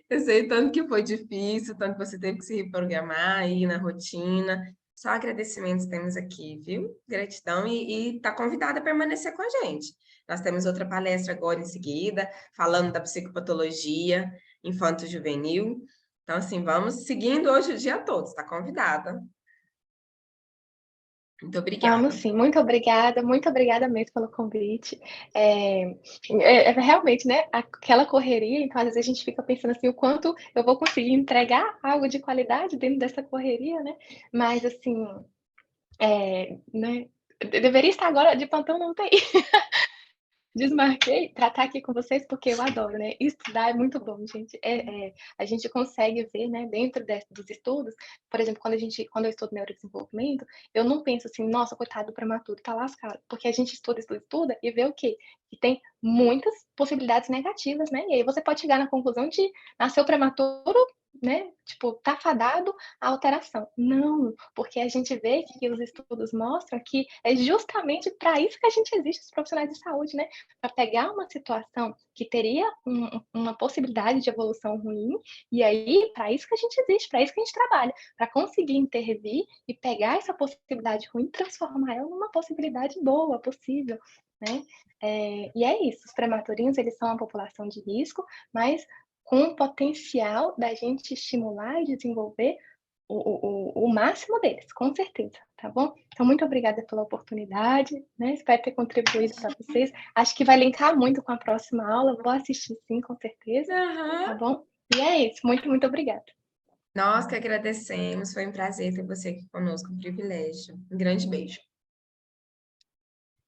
Eu sei tanto que foi difícil, tanto que você teve que se reprogramar aí na rotina. Só agradecimentos temos aqui, viu? Gratidão e tá convidada a permanecer com a gente. Nós temos outra palestra agora em seguida, falando da psicopatologia infanto-juvenil. Então, assim, vamos seguindo hoje o dia todo, está convidada. Muito obrigada. Vamos sim, muito obrigada mesmo pelo convite. Realmente, né, aquela correria, então às vezes a gente fica pensando assim, o quanto eu vou conseguir entregar algo de qualidade dentro dessa correria, né? Mas assim, né, deveria estar agora de plantão, não tem. Desmarquei para estar aqui com vocês, porque eu adoro, né? Estudar é muito bom, gente. A gente consegue ver, né, dentro dos estudos, por exemplo, quando eu estudo neurodesenvolvimento, eu não penso assim, nossa, coitado do prematuro, tá lascado. Porque a gente estuda e vê o quê? Que tem muitas possibilidades negativas, né? E aí você pode chegar na conclusão de nasceu prematuro, né? Tipo, tá fadado à alteração. Não, porque a gente vê que os estudos mostram que é justamente para isso que a gente existe, os profissionais de saúde, né? Para pegar uma situação que teria uma possibilidade de evolução ruim, e aí, para isso que a gente existe, para isso que a gente trabalha, para conseguir intervir e pegar essa possibilidade ruim e transformar ela numa possibilidade boa, possível, né? E é isso, os prematurinhos, eles são uma população de risco, mas com o potencial da gente estimular e desenvolver o máximo deles, com certeza, tá bom? Então, muito obrigada pela oportunidade, né? Espero ter contribuído para vocês. Acho que vai linkar muito com a próxima aula, vou assistir sim, com certeza, tá bom? E é isso, muito obrigada. Nós que agradecemos, foi um prazer ter você aqui conosco, um privilégio. Um grande beijo.